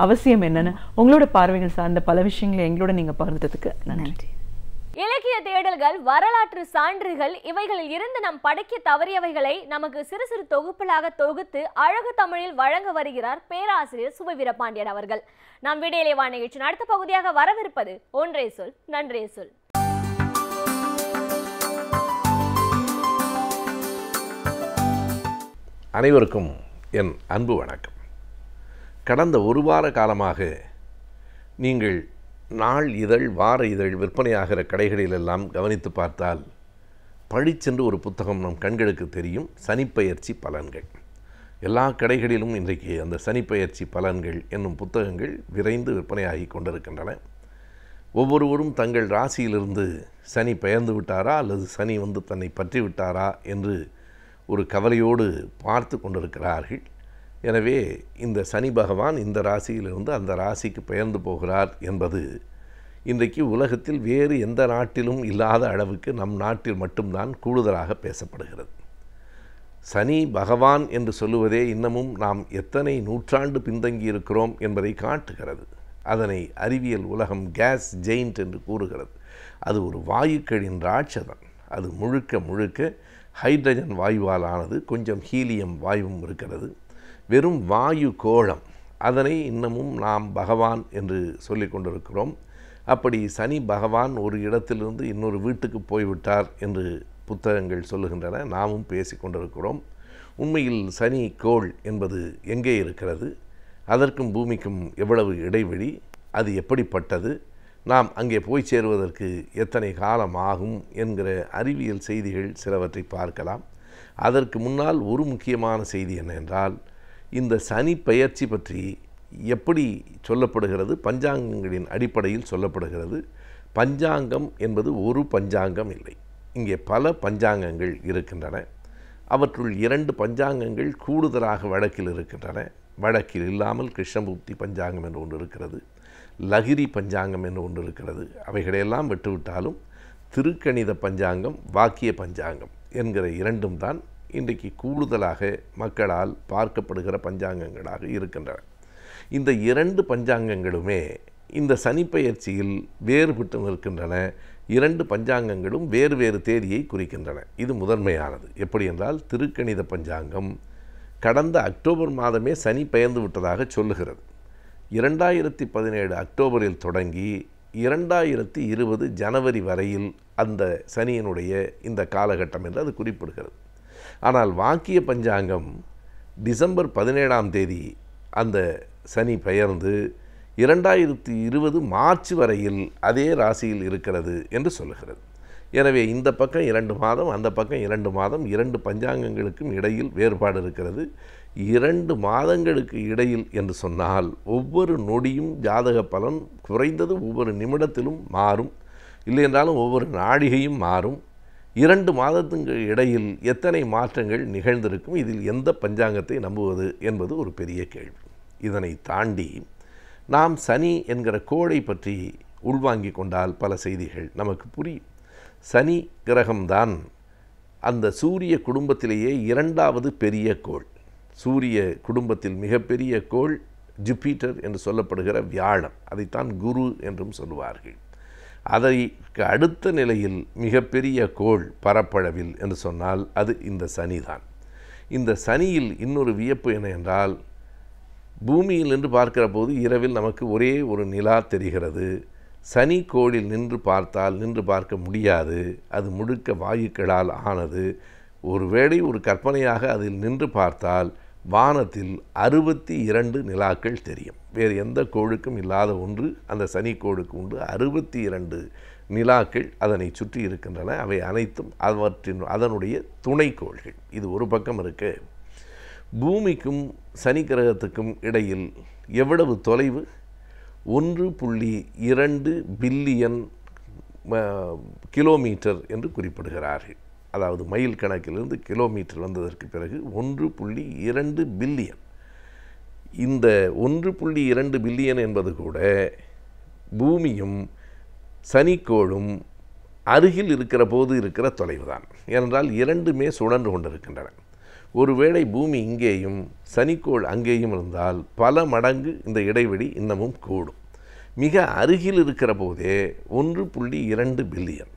[SPEAKER 4] அவசியம் என்னன்னு உங்களோட பார்வைகள் சார்ந்த பல விஷயங்களை எங்களோட நீங்க பகிர்ந்ததுக்கு நன்றி.
[SPEAKER 1] இலக்கிய தேடல்கள், வரலாற்று சான்றுகள், இவைகளில் இருந்து நாம் படிக்க தவறியவைகளை நமக்கு சிறு சிறு தொகுப்புகளாக தொகுத்து அழகு தமிழில் வழங்க வருகிறார் பேராசிரியர் சுப வீரபாண்டியன் அவர்கள். நாம் விடியலே வா நிகழ்ச்சியின் அடுத்த பகுதியாக வரவிருப்பது ஒன்றே சொல் நன்றே சொல்.
[SPEAKER 6] அனைவருக்கும் என் அன்பு வணக்கம். கடந்த ஒரு வார காலமாக நீங்கள் நாள் இதழ், வார இதழ் விற்பனையாகிற கடைகளிலெல்லாம் கவனித்து பார்த்தால் பழிச்சென்று ஒரு புத்தகம் நம் கண்களுக்கு தெரியும், சனிப்பெயர்ச்சி பலன்கள். எல்லா கடைகளிலும் இன்றைக்கு அந்த சனிப்பெயர்ச்சி பலன்கள் என்னும் புத்தகங்கள் விரைந்து விற்பனையாகி கொண்டிருக்கின்றன. ஒவ்வொருவரும் தங்கள் ராசியிலிருந்து சனி பெயர்ந்து விட்டாரா அல்லது சனி தன்னை பற்றி விட்டாரா என்று ஒரு கவலையோடு பார்த்து கொண்டிருக்கிறார்கள். எனவே இந்த சனி பகவான் இந்த ராசியிலிருந்து அந்த ராசிக்கு பெயர்ந்து போகிறார் என்பது இன்றைக்கு உலகத்தில் வேறு எந்த நாட்டிலும் இல்லாத அளவுக்கு நம் நாட்டில் மட்டும்தான் கூடுதலாக பேசப்படுகிறது. சனி பகவான் என்று சொல்லுவதே இன்னமும் நாம் எத்தனை நூற்றாண்டு பின்தங்கி இருக்கிறோம் என்பதை காட்டுகிறது. அதனை அறிவியல் உலகம் கேஸ் ஜெயிண்ட் என்று கூறுகிறது. அது ஒரு வாயுக்களின் ராட்சதன். அது முழுக்க முழுக்க ஹைட்ரஜன் வாயுவால் ஆனது, கொஞ்சம் ஹீலியம் வாயுவும் இருக்கிறது. வெறும் வாயு கோளம். அதனை இன்னமும் நாம் பகவான் என்று சொல்லி கொண்டிருக்கிறோம். அப்படி சனி பகவான் ஒரு இடத்திலிருந்து இன்னொரு வீட்டுக்கு போய்விட்டார் என்று புத்தகங்கள் சொல்லுகின்றன, நாமும் பேசி கொண்டிருக்கிறோம். உண்மையில் சனி கோள் என்பது எங்கே இருக்கிறது, அதற்கும் பூமிக்கும் எவ்வளவு இடைவெளி, அது எப்படிப்பட்டது, நாம் அங்கே போய் சேருவதற்கு எத்தனை காலம் ஆகும் என்கிற அறிவியல் செய்திகள் சிலவற்றை பார்க்கலாம். அதற்கு முன்னால் ஒரு முக்கியமான செய்தி என்னவென்றால், இந்த சனி பெயர்ச்சி பற்றி எப்படி சொல்லப்படுகிறது, பஞ்சாங்கங்களின் அடிப்படையில் சொல்லப்படுகிறது. பஞ்சாங்கம் என்பது ஒரு பஞ்சாங்கம் இல்லை, இங்கே பல பஞ்சாங்கங்கள் இருக்கின்றன. அவற்றுள் 2 பஞ்சாங்கங்கள் கூடுதலாக வடக்கில் இருக்கின்றன. வடக்கில் இல்லாமல் கிருஷ்ணமூர்த்தி பஞ்சாங்கம் என்று ஒன்று இருக்கிறது, லகிரி பஞ்சாங்கம் என்று ஒன்று இருக்கிறது. அவைகளையெல்லாம் விட்டுவிட்டாலும் திருக்கணித பஞ்சாங்கம், வாக்கிய பஞ்சாங்கம் என்கிற 2ம் தான் இன்றைக்கு கூடுதலாக மக்களால் பார்க்கப்படுகிற பஞ்சாங்கங்களாக இருக்கின்றன. இந்த 2 பஞ்சாங்கங்களுமே இந்த சனிப்பெயர்ச்சியில் வேறுபட்டு நிற்கின்றன. 2 பஞ்சாங்கங்களும் வேறு வேறு தேதியை குறிக்கின்றன. இது முதன்மையானது. எப்படி என்றால், திருக்கணித பஞ்சாங்கம் கடந்த அக்டோபர் மாதமே சனி பெயர்ந்து விட்டதாக சொல்லுகிறது. 2017 அக்டோபரில் தொடங்கி 2020 ஜனவரி வரையில் அந்த சனியினுடைய இந்த காலகட்டம் என்று அது குறிப்பிடுகிறது. ஆனால் வாக்கிய பஞ்சாங்கம் டிசம்பர் 17ஆம் தேதி அந்த சனி பெயர்ந்து 2020 மார்ச் வரையில் அதே ராசியில் இருக்கிறது என்று சொல்லுகிறது. எனவே இந்த பக்கம் 2 மாதம், அந்த பக்கம் 2 மாதம், 2 பஞ்சாங்கங்களுக்கும் இடையில் வேறுபாடு இருக்கிறது. 2 மாதங்களுக்கு இடையில் என்று சொன்னால் ஒவ்வொரு நொடியும் ஜாதக பலன் குறைந்தது ஒவ்வொரு நிமிடத்திலும் மாறும், இல்லை என்றாலும் ஒவ்வொரு நாழிகையும் மாறும். 2 மாதத்துக்கு இடையில் எத்தனை மாற்றங்கள் நிகழ்ந்திருக்கும், இதில் எந்த பஞ்சாங்கத்தை நம்புவது என்பது ஒரு பெரிய கேள்வி. இதனை தாண்டி நாம் சனி என்கிற கோளை பற்றி உள்வாங்கி கொண்டால் பல செய்திகள் நமக்கு புரியும். சனி கிரகம்தான் அந்த சூரிய குடும்பத்திலேயே 2வது பெரிய கோள். சூரிய குடும்பத்தில் மிகப்பெரிய கோள் ஜூபிட்டர் என்று சொல்லப்படுகிற வியாழன், அதைத்தான் குரு என்றும் சொல்லுவார்கள். அதற்கு அடுத்த நிலையில் மிகப்பெரிய கோள் பரப்பளவில் என்று சொன்னால் அது இந்த சனிதான். இந்த சனியில் இன்னொரு வியப்பு என்ன என்றால், பூமியில் நின்று பார்க்கிற போது இரவில் நமக்கு ஒரே ஒரு நிலா தெரிகிறது. சனி கோளில் நின்று பார்த்தால் நின்று பார்க்க முடியாது, அது முழுக்க வாயுக்களால் ஆனது. ஒருவேளை ஒரு கற்பனையாக அதில் நின்று பார்த்தால் வானத்தில் 62 நிலாக்கள் தெரியும். வேறு எந்த கோளுக்கும் இல்லாத ஒன்று அந்த சனி கோளுக்கு உண்டு. 62 நிலாக்கள் அதனை சுற்றி இருக்கின்றன. அவை அனைத்தும் அதனுடைய துணைக்கோள்கள். இது ஒரு பக்கம் இருக்க, பூமிக்கும் சனி கிரகத்துக்கும் இடையில் எவ்வளவு தொலைவு? 1.2 பில்லியன் கிலோமீட்டர் என்று குறிப்பிடுகிறார்கள். அதாவது மைல் கணக்கிலிருந்து கிலோமீட்டர் வந்ததற்கு பிறகு 1.2 பில்லியன். இந்த 1.2 பில்லியன் என்பது கூட பூமியும் சனிக்கோளும் அருகில் இருக்கிற போது இருக்கிற தொலைவு தான். ஏனென்றால் 2மே சுழன்று கொண்டிருக்கின்றன. ஒருவேளை பூமி இங்கேயும் சனிக்கோள் அங்கேயும் இருந்தால் பல மடங்கு இந்த இடைவெளி இன்னமும் கூடும். மிக அருகில் இருக்கிற போதே 1.2 பில்லியன்.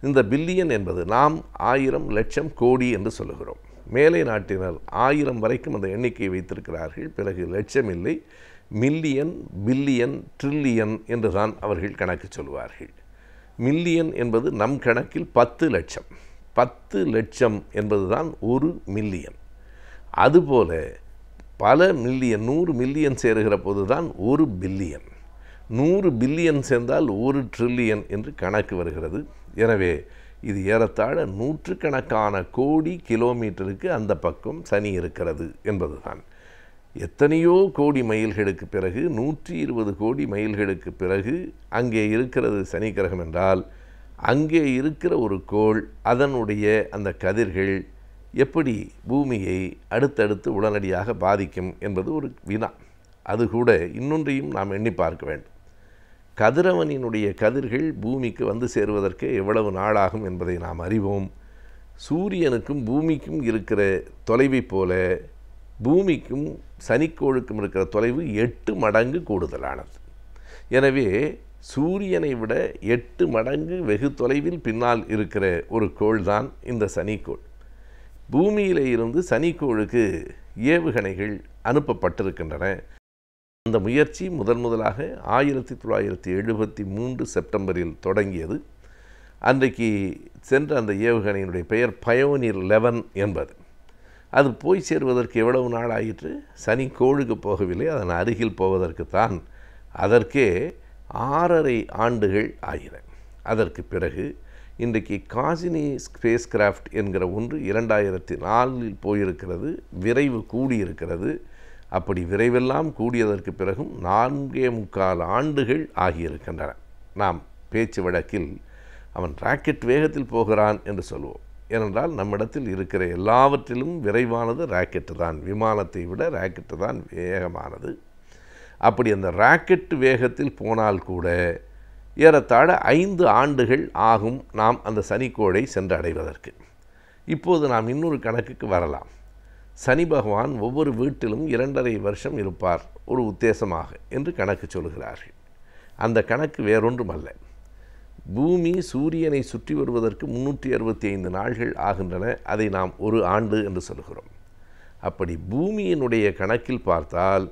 [SPEAKER 6] இந்த பில்லியன் என்பது நாம் 1000, லட்சம், கோடி என்று சொல்லுகிறோம். மேலை நாட்டினர் 1000 வரைக்கும் அந்த எண்ணிக்கையை வைத்திருக்கிறார்கள். பிறகு லட்சம் இல்லை, மில்லியன், பில்லியன், ட்ரில்லியன் என்று தான் அவர்கள் கணக்கு சொல்வார்கள். மில்லியன் என்பது நம் கணக்கில் 10 லட்சம். 10 லட்சம் என்பது தான் 1 மில்லியன். அதுபோல பல மில்லியன் 100 மில்லியன் சேருகிற போது தான் 1 பில்லியன், 100 பில்லியன் சேர்ந்தால் 1 ட்ரில்லியன் என்று கணக்கு வருகிறது. எனவே இது ஏறத்தாழ நூற்றுக்கணக்கான கோடி கிலோமீட்டருக்கு அந்த பக்கம் சனி இருக்கிறது என்பதுதான். எத்தனையோ கோடி மைல்களுக்கு பிறகு 120 கோடி மைல்களுக்கு பிறகு அங்கே இருக்கிறது சனி கிரகம் என்றால், அங்கே இருக்கிற ஒரு கோள் அதனுடைய அந்த கதிர்கள் எப்படி பூமியை அடுத்தடுத்து உடனடியாக பாதிக்கும் என்பது ஒரு வினா. அது கூட இன்னொன்றையும் நாம் எண்ணி பார்க்க வேண்டும். கதிரவனினுடைய கதிர்கள் பூமிக்கு வந்து சேருவதற்கு எவ்வளவு நாளாகும் என்பதை நாம் அறிவோம். சூரியனுக்கும் பூமிக்கும் இருக்கிற தொலைவைப் போல பூமிக்கும் சனிக்கோளுக்கும் இருக்கிற தொலைவு 8 மடங்கு கூடுதலானது. எனவே சூரியனை விட 8 மடங்கு வெகு தொலைவில் பின்னால் இருக்கிற ஒரு கோள் தான் இந்த சனிக்கோள். பூமியிலே இருந்து சனிக்கோளுக்கு ஏவுகணைகள் அனுப்பப்பட்டிருக்கின்றன. அந்த முயற்சி முதலாக 1973 செப்டம்பரில் தொடங்கியது. அன்றைக்கு சென்ற அந்த ஏவுகணையினுடைய பெயர் பயோனியர் 11 என்பது. அது போய் சேருவதற்கு எவ்வளவு நாள் ஆயிற்று? சனிக்கோளுக்கு போகவில்லை, அதன் அருகில் போவதற்குத்தான் அதற்கே 6.5 ஆண்டுகள் ஆகின. அதற்கு பிறகு இன்றைக்கு காசினி ஸ்பேஸ் கிராஃப்ட் என்கிற ஒன்று 2004 போயிருக்கிறது. விரைவு கூடியிருக்கிறது. அப்படி விரைவெல்லாம் கூடியதற்கு பிறகும் 4.25 ஆண்டுகள் ஆகியிருக்கின்றன. நாம் பேச்சு வழக்கில் அவன் ராக்கெட் வேகத்தில் போகிறான் என்று சொல்லுவோம். ஏனென்றால் நம்மிடத்தில் இருக்கிற எல்லாவற்றிலும் விரைவானது ராக்கெட்டு தான். விமானத்தை விட ராக்கெட்டு தான் வேகமானது. அப்படி அந்த ராக்கெட்டு வேகத்தில் போனால் கூட ஏறத்தாழ 5 ஆண்டுகள் ஆகும் நாம் அந்த சனிக்கோளை சென்று அடைவதற்கு. இப்போது நாம் இன்னொரு கணக்குக்கு வரலாம். சனி பகவான் ஒவ்வொரு வீட்டிலும் 2.5 வருஷம் இருப்பார் ஒரு உத்தேசமாக என்று கணக்கு சொல்கிறார்கள். அந்த கணக்கு வேறொன்றுமல்ல. பூமி சூரியனை சுற்றி வருவதற்கு 365 நாள்கள் ஆகின்றன. அதை நாம் ஒரு ஆண்டு என்று சொல்கிறோம். அப்படி பூமியினுடைய கணக்கில் பார்த்தால்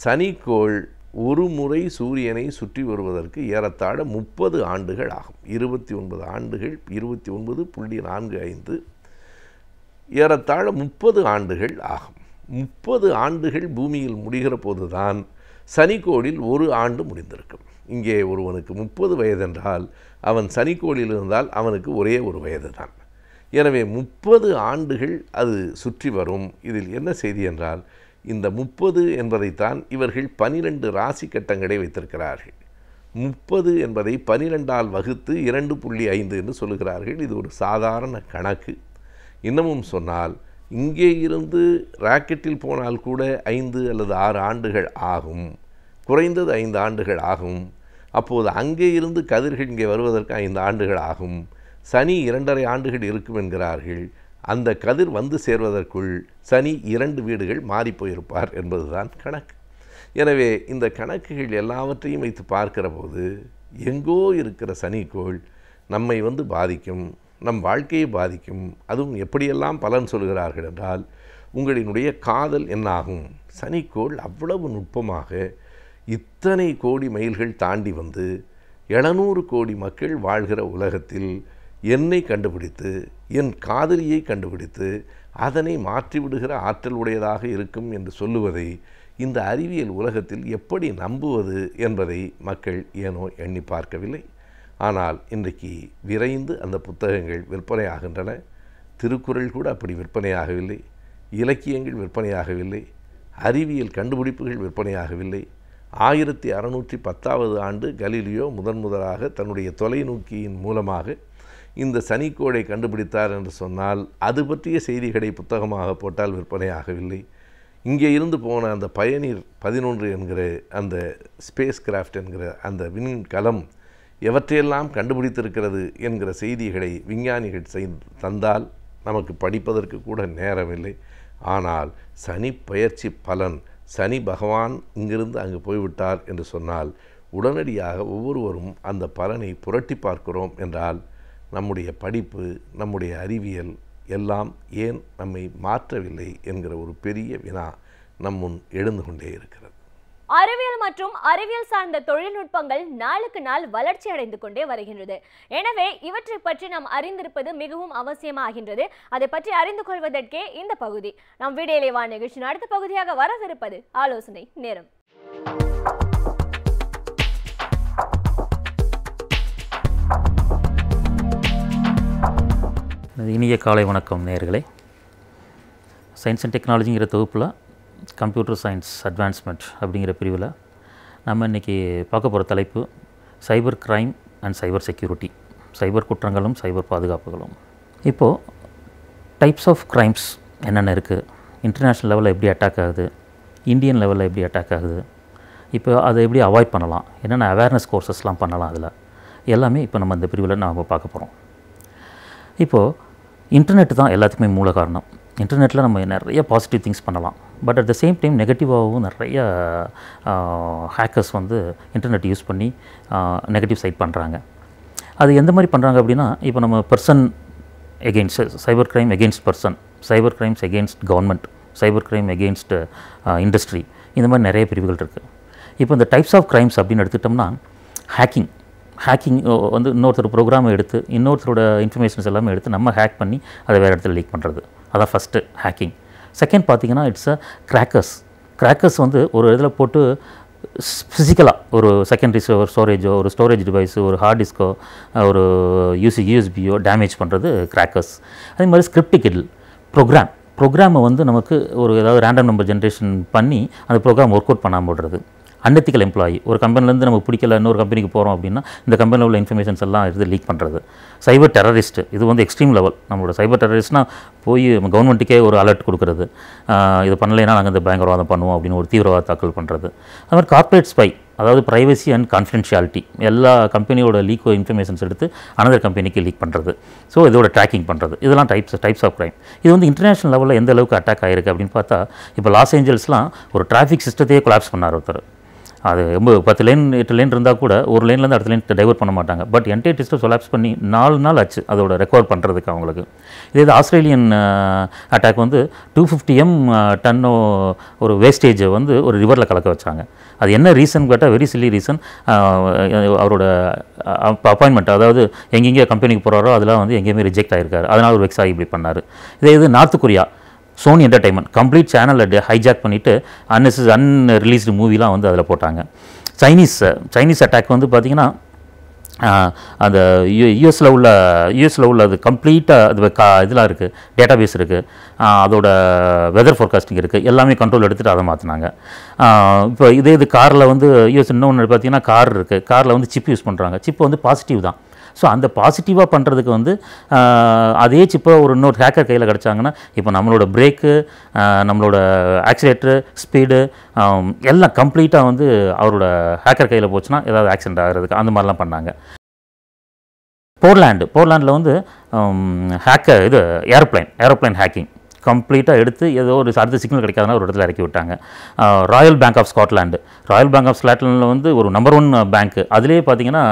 [SPEAKER 6] சனிக்கோள் ஒரு முறை சூரியனை சுற்றி வருவதற்கு ஏறத்தாழ 30 ஆண்டுகள் ஆகும். 29 ஆண்டுகள், 29.45, ஏறத்தாழ 30 ஆண்டுகள் ஆகும். 30 ஆண்டுகள் பூமியில் முடிகிற போதுதான் சனிக்கோளில் ஒரு ஆண்டு முடிந்திருக்கும். இங்கே ஒருவனுக்கு 30 வயதென்றால் அவன் சனிக்கோளில் இருந்தால் அவனுக்கு ஒரே ஒரு வயது தான். எனவே 30 ஆண்டுகள் அது சுற்றி வரும். இதில் என்ன செய்தி என்றால், இந்த 30 என்பதைத்தான் இவர்கள் 12 ராசி கட்டங்களை வைத்திருக்கிறார்கள். 30 என்பதை 12ஆல் வகுத்து 2.5 என்று சொல்லுகிறார்கள். இது ஒரு சாதாரண கணக்கு. இன்னமும் சொன்னால், இங்கே இருந்து ராக்கெட்டில் போனால் கூட 5 அல்லது 6 ஆண்டுகள் ஆகும். குறைந்தது 5 ஆண்டுகள் ஆகும். அப்போது அங்கே இருந்து கதிர்கள் இங்கே வருவதற்கு 5 ஆண்டுகள் ஆகும். சனி 2.5 ஆண்டுகள் இருக்கும் என்கிறார்கள். அந்த கதிர் வந்து சேர்வதற்குள் சனி 2 வீடுகள் மாறிப்போயிருப்பார் என்பதுதான் கணக்கு. எனவே இந்த கணக்குகள் எல்லாவற்றையும் வைத்து பார்க்கிற போது எங்கோ இருக்கிற சனிக்கோள் நம்மை வந்து பாதிக்கும், நம் வாழ்க்கையை பாதிக்கும். அதுவும் எப்படியெல்லாம் பலன் சொல்கிறார்கள் என்றால், உங்களினுடைய காதல் என்னாகும்? சனிக்கோள் அவ்வளவு நுட்பமாக இத்தனை கோடி மைல்கள் தாண்டி வந்து 700 கோடி மக்கள் வாழ்கிற உலகத்தில் என்னை கண்டுபிடித்து, என் காதலியை கண்டுபிடித்து, அதனை மாற்றிவிடுகிற ஆற்றல் உடையதாக இருக்கும் என்று சொல்லுவதை இந்த அறிவியல் உலகத்தில் எப்படி நம்புவது என்பதை மக்கள் ஏனோ எண்ணி பார்க்கவில்லை. ஆனால் இன்றைக்கு விரைந்து அந்த புத்தகங்கள் விற்பனையாகின்றன. திருக்குறள் கூட அப்படி விற்பனையாகவில்லை. இலக்கியங்கள் விற்பனையாகவில்லை. அறிவியல் கண்டுபிடிப்புகள் விற்பனையாகவில்லை. 1610ஆவது ஆண்டு கலீலியோ முதலாக தன்னுடைய தொலைநோக்கியின் மூலமாக இந்த சனிக்கோளை கண்டுபிடித்தார் என்று சொன்னால், அது பற்றிய செய்திகளை புத்தகமாக போட்டால் விற்பனையாகவில்லை. இங்கே இருந்து போன அந்த பயணியர் 11 என்கிற அந்த ஸ்பேஸ் கிராஃப்ட் என்கிற அந்த விண்கலம் எவற்றையெல்லாம் கண்டுபிடித்திருக்கிறது என்கிற செய்திகளை விஞ்ஞானிகள் தந்தால் நமக்கு படிப்பதற்கு கூட நேரமில்லை. ஆனால் சனி பயிற்சி பலன், சனி பகவான் இங்கிருந்து அங்கு போய்விட்டார் என்று சொன்னால் உடனடியாக ஒவ்வொருவரும் அந்த பலனை புரட்டி பார்க்கிறோம் என்றால், நம்முடைய படிப்பு, நம்முடைய அறிவியல் எல்லாம் ஏன் நம்மை மாற்றவில்லை என்கிற ஒரு பெரிய வினா நம் முன் எழுந்து கொண்டே இருக்கிறது.
[SPEAKER 1] அறிவியல் மற்றும் அறிவியல் சார்ந்த தொழில்நுட்பங்கள் நாளுக்கு நாள் வளர்ச்சி அடைந்து கொண்டே வருகின்றது. எனவே இவற்றை பற்றி நாம் அறிந்திருப்பது மிகவும் அவசியமாகின்றது. அதை பற்றி அறிந்து கொள்வதற்கே இந்த பகுதி. நம் விடியலை வா நிகழ்ச்சியின் அடுத்த பகுதியாக வரவிருப்பது ஆலோசனை நேரம்.
[SPEAKER 7] இனிய காலை வணக்கம் நேயர்களே. சயின்ஸ் அண்ட் டெக்னாலஜிங்கிற தொகுப்பில் கம்ப்யூட்டர் சயின்ஸ் அட்வான்ஸ்மெண்ட் அப்படிங்கிற பிரிவில் நம்ம இன்றைக்கி பார்க்க போகிற தலைப்பு cyber crime and cyber security, cyber குற்றங்களும் சைபர் பாதுகாப்புகளும். இப்போது டைப்ஸ் ஆஃப் க்ரைம்ஸ் என்னென்ன இருக்குது, இன்டர்நேஷ்னல் லெவலில் எப்படி அட்டாக் ஆகுது, இந்தியன் லெவலில் எப்படி அட்டாக் ஆகுது, இப்போ அதை எப்படி அவாய்ட் பண்ணலாம், என்னென்ன அவேர்னஸ் கோர்சஸ்லாம் பண்ணலாம், அதில் எல்லாமே இப்போ நம்ம இந்த பிரிவில் நாம் பார்க்க போகிறோம். இப்போது இன்டர்நெட் தான் எல்லாத்துக்குமே மூல காரணம். இன்டர்நெட்டில் நம்ம நிறைய பாசிட்டிவ் திங்ஸ் பண்ணலாம். But at the same time நெகட்டிவாகவும் நிறைய ஹேக்கர்ஸ் வந்து இன்டர்நெட் யூஸ் பண்ணி நெகட்டிவ் சைட் பண்ணுறாங்க. அது எந்த மாதிரி பண்ணுறாங்க அப்படின்னா, இப்போ நம்ம person against cyber crime against person, cyber crimes against government, cyber crime against industry, இந்த மாதிரி நிறைய பிரிவுகள் இருக்குது. இப்போ இந்த டைப்ஸ் ஆஃப் கிரைம்ஸ் அப்படின்னு எடுத்துக்கிட்டோம்னா, ஹேக்கிங் வந்து இன்னொருத்தர் ப்ரோக்ராமை எடுத்து இன்னொருத்தரோட இன்ஃபர்மேஷன்ஸ் எல்லாமே எடுத்து நம்ம ஹேக் பண்ணி அதை வேறு இடத்துல லீக் பண்ணுறது, அதான் ஃபஸ்ட்டு ஹேக்கிங். செகண்ட் பார்த்திங்கன்னா இட்ஸ் அ கிராக்கர்ஸ் வந்து ஒரு இதில் போட்டு ஃபிசிக்கலாக ஒரு செகண்டரி ஸ்டோரேஜோ, ஒரு ஸ்டோரேஜ் டிவைஸோ, ஒரு ஹார்ட் டிஸ்கோ, ஒரு யூஎஸ்பியோ டேமேஜ் பண்ணுறது கிராக்கர்ஸ். அதே மாதிரி ஸ்கிரிப்டிக்கல் ப்ரோக்ராமை வந்து நமக்கு ஒரு ஏதாவது ரேண்டம் நம்பர் ஜென்ரேஷன் பண்ணி அந்த ப்ரோக்ராம் ஒர்க் அவுட் பண்ணாமல் விடுறது. அன்எத்திக்கல் எம்ப்ளாயி, ஒரு கம்பெனிலேருந்து நமக்கு பிடிக்கல இன்னொரு கம்பெனிக்கு போகிறோம் அப்படின்னா இந்த கம்பெனியில் உள்ள இன்ஃபர்மேஷன்ஸ் எல்லாம் எடுத்து லீக் பண்ணுறது. சைபர் டெரரிஸ்ட், இது வந்து எக்ஸ்ட்ரீம் லெவல். நம்மளோட சைபர் டெரரிஸ்ட்னால் போய் கவர்மெண்ட்டுக்கே ஒரு அலர்ட் கொடுக்குறது, இது பண்ணலைன்னா நாங்கள் இந்த பயங்கரவாதம் பண்ணுவோம் அப்படின்னு ஒரு தீவிரவாத தாக்கல் பண்ணுறது. அது மாதிரி கார்ப்பரேட் ஸ்பை, அதாவது ப்ரைவசி அண்ட் கான்ஃபிடென்ஷியாலிட்டி, எல்லா கம்பெனியோட லீக் இன்ஃபர்மேஷன்ஸ் எடுத்து அனதர் கம்பெனிக்கு லீக் பண்ணுறது. ஸோ இதோட ட்ராக்கிங் பண்ணுறது, இதெல்லாம் டைப்ஸ் ஆஃப் க்ரைம். இது வந்து இன்டர்நேஷனல் லெவலில் எந்த அளவுக்கு அட்டாக் ஆகிருக்கு அப்படின்னு பார்த்தா, இப்போ லாஸ் ஏஞ்சல்ஸ்லாம் ஒரு டிராஃபிக் சிஸ்டத்தையே கொலாப்ஸ் பண்ணார் ஒருத்தர். அது 10 லேன் 8 லேன் இருந்தால் கூட ஒரு லேன்லேருந்து அடுத்த லேன் டைவர்ட் பண்ண மாட்டாங்க. பட் என்டையர் சிஸ்டம் கொலாப்ஸ் பண்ணி 4 நாள் ஆச்சு அதோட ரெக்கவர் பண்ணுறதுக்கு அவங்களுக்கு. இதே ஆஸ்திரேலியன் அட்டாக் வந்து 250 டன்னோ ஒரு வேஸ்டேஜை வந்து ஒரு ரிவரில் கலக்க வச்சாங்க. அது என்ன ரீசன் கேட்டால் வெரி சில்லி ரீசன். அவரோட அப்பாயின்மெண்ட், அதாவது எங்கெங்கே கம்பெனிக்கு போகிறாரோ அதெல்லாம் வந்து எங்கேயுமே ரிஜெக்ட் ஆகிருக்காரு. அதனால் ஒரு வெக்ஸ் ஆகி இப்படி பண்ணார். இதே இது North Korea, Sony entertainment complete சேனலை ஹைஜாக் பண்ணிவிட்டு அன்ரிலீஸ்டு மூவிலாம் வந்து அதில் போட்டாங்க. சைனீஸ் அட்டாக் வந்து பார்த்திங்கன்னா அந்த யூஎஸில் உள்ள அது கம்ப்ளீட்டாக அது இதெல்லாம் இருக்குது, டேட்டா பேஸ் இருக்குது, அதோட வெதர் ஃபோர்காஸ்டிங் இருக்குது, எல்லாமே கண்ட்ரோல் எடுத்துகிட்டு அதை மாற்றினாங்க. இப்போ இது காரில் வந்து யூஎஸ் இன்னொன்று பார்த்திங்கன்னா கார் இருக்குது, காரில் வந்து சிப் யூஸ் பண்ணுறாங்க. சிப்பு வந்து பாசிட்டிவ் தான். ஸோ அந்த பாசிட்டிவாக பண்ணுறதுக்கு வந்து அதே சிப்பை ஒரு இன்னொரு ஹேக்கர் கையில் கிடச்சாங்கன்னா இப்போ நம்மளோட பிரேக்கு, நம்மளோட ஆக்சிலேட்டரு, ஸ்பீடு எல்லாம் கம்ப்ளீட்டாக வந்து அவரோட ஹேக்கர் கையில் போச்சுன்னா ஏதாவது ஆக்சிடென்ட் ஆகிறதுக்கு அந்த மாதிரிலாம் பண்ணாங்க. போர்லாண்டில் வந்து ஏரோப்ளைன் ஹேக்கிங் கம்ப்ளீட்டாக எடுத்து ஏதோ ஒரு அடுத்த சிக்னல் கிடைக்காதுனா ஒரு இடத்துல இறக்கி விட்டாங்க. ராயல் பேங்க் ஆஃப் ஸ்காட்லாண்டில் வந்து ஒரு நம்பர் 1 பேங்க்கு, அதுலேயே பார்த்தீங்கன்னா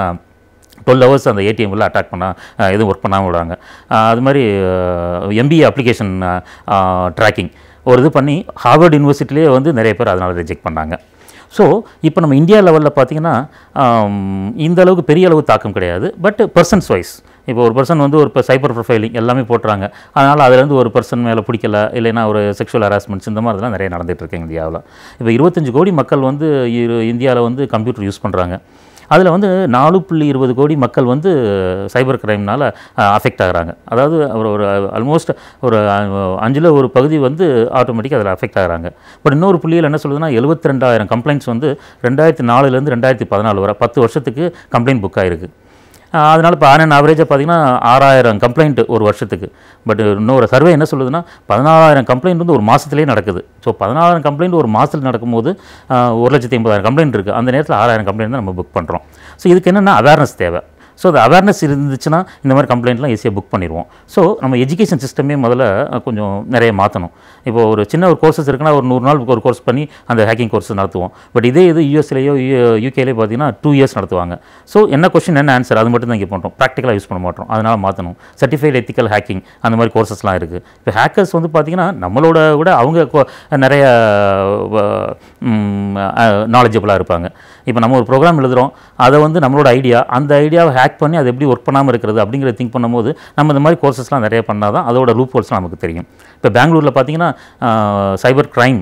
[SPEAKER 7] 12 ஹவர்ஸ் அந்த ஏடிஎம்மில் அட்டாக் பண்ணால் எதுவும் ஒர்க் பண்ணாமல் விடுவாங்க. அது மாதிரி எம்பிஏ அப்ளிகேஷன் ட்ராக்கிங் ஒரு இது பண்ணி ஹார்வர்ட் யூனிவர்சிட்டிலே வந்து நிறைய பேர் அதனால் ரிஜெக்ட் பண்ணாங்க. ஸோ இப்போ நம்ம இந்தியா லெவலில் பார்த்திங்கன்னா இந்த அளவுக்கு பெரிய அளவு தாக்கம் கிடையாது. பட் பர்சன்ஸ் வைஸ் இப்போ ஒரு பர்சன் வந்து ஒரு சைபர் ப்ரொஃபைலிங் எல்லாமே போட்டுறாங்க. அதனால் அதுலேருந்து ஒரு பர்சன் மேலே பிடிக்கல, இல்லைன்னா ஒரு செக்ஷுவல் ஹராஸ்மெண்ட்ஸ் இந்த மாதிரிலாம் நிறைய நடந்துகிட்ருக்கு இந்தியாவில். இப்போ 25 கோடி மக்கள் வந்து இந்தியாவில் வந்து கம்ப்யூட்டர் யூஸ் பண்ணுறாங்க. அதில் வந்து 4.20 கோடி மக்கள் வந்து சைபர் கிரைம்னால் அஃபெக்ட் ஆகிறாங்க. அதாவது ஒரு ஆல்மோஸ்ட் ஒரு 5ல் ஒரு பகுதி வந்து ஆட்டோமேட்டிக்காக அதில் அஃபெக்ட் ஆகிறாங்க. பட் இன்னொரு புள்ளியில் என்ன சொல்லுதுன்னா 72,000 கம்ப்ளைண்ட்ஸ் வந்து 2004லேருந்து 2014 வரை 10 வருஷத்துக்கு கம்ப்ளைண்ட் புக் ஆகிருக்கு. அதனால் இப்போ ஆன் ஆவரேஜாக பார்த்திங்கன்னா 6,000 கம்ப்ளைண்ட் ஒரு வருஷத்துக்கு. பட் இன்னொரு சர்வே என்ன சொல்லுதுன்னா 14,000 கம்ப்ளைண்ட் வந்து ஒரு மாதத்துலேயே நடக்குது. ஸோ 14,000 கம்ப்ளைண்ட் ஒரு மாதத்தில் நடக்கும்போது 1,80,000 கம்ப்ளைண்ட் இருக்குது. அந்த நேரத்தில் 6,000 கம்ப்ளைண்ட் தான் நம்ம புக் பண்ணுறோம். ஸோ இதுக்கு என்னென்னா அவேர்னஸ் தேவை. ஸோ அது அவேர்னஸ் இருந்துச்சுன்னா இந்த மாதிரி கம்ப்ளைண்ட்லாம் ஈஸியாக புக் பண்ணிடுவோம். ஸோ நம்ம எஜுகேஷன் சிஸ்டமே முதல்ல கொஞ்சம் நிறைய மாற்றணும். இப்போ ஒரு சின்ன ஒரு கோர்சஸ் இருக்குன்னா ஒரு 100 நாள் ஒரு கோர்ஸ் பண்ணி அந்த ஹேக்கிங் கோர்ஸ் நடத்துவோம். பட் இதே இது யூஎஸ்லேயோ யூகேலேயோ பார்த்தீங்கன்னா 2 இயர்ஸ் நடத்துவாங்க. ஸோ என்ன கொஸ்டின் என்ன ஆன்சர் அது மட்டும் தான் இங்கே பண்ணுறோம், ப்ராக்டிக்கலாக யூஸ் பண்ண மாட்டோம். அதனால் மாற்றணும். சர்டிஃபைட் எத்திக்கல் ஹேக்கிங் அந்த மாதிரி கோர்சஸ்லாம் இருக்குது. இப்போ ஹேக்கர்ஸ் வந்து பார்த்திங்கன்னா நம்மளோட விட அவங்க நிறைய நாலேஜபிளாக இருப்பாங்க. இப்போ நம்ம ஒரு ப்ரோக்ராம் எழுதுகிறோம், அதை வந்து நம்மளோட ஐடியா, அந்த ஐடியாவை ஹேக் பண்ணி அது எப்படி ஒர்க் பண்ணாமல் இருக்கிறது அப்படிங்கிறத திங்க் பண்ணும்போது நம்ம இந்த மாதிரி கோர்சஸ்லாம் நிறைய பண்ணால் தான் அதோட லூப் ஹோல்ஸ்லாம் நமக்கு தெரியும். இப்போ பெங்களூரில் பார்த்தீங்கன்னா cyber crime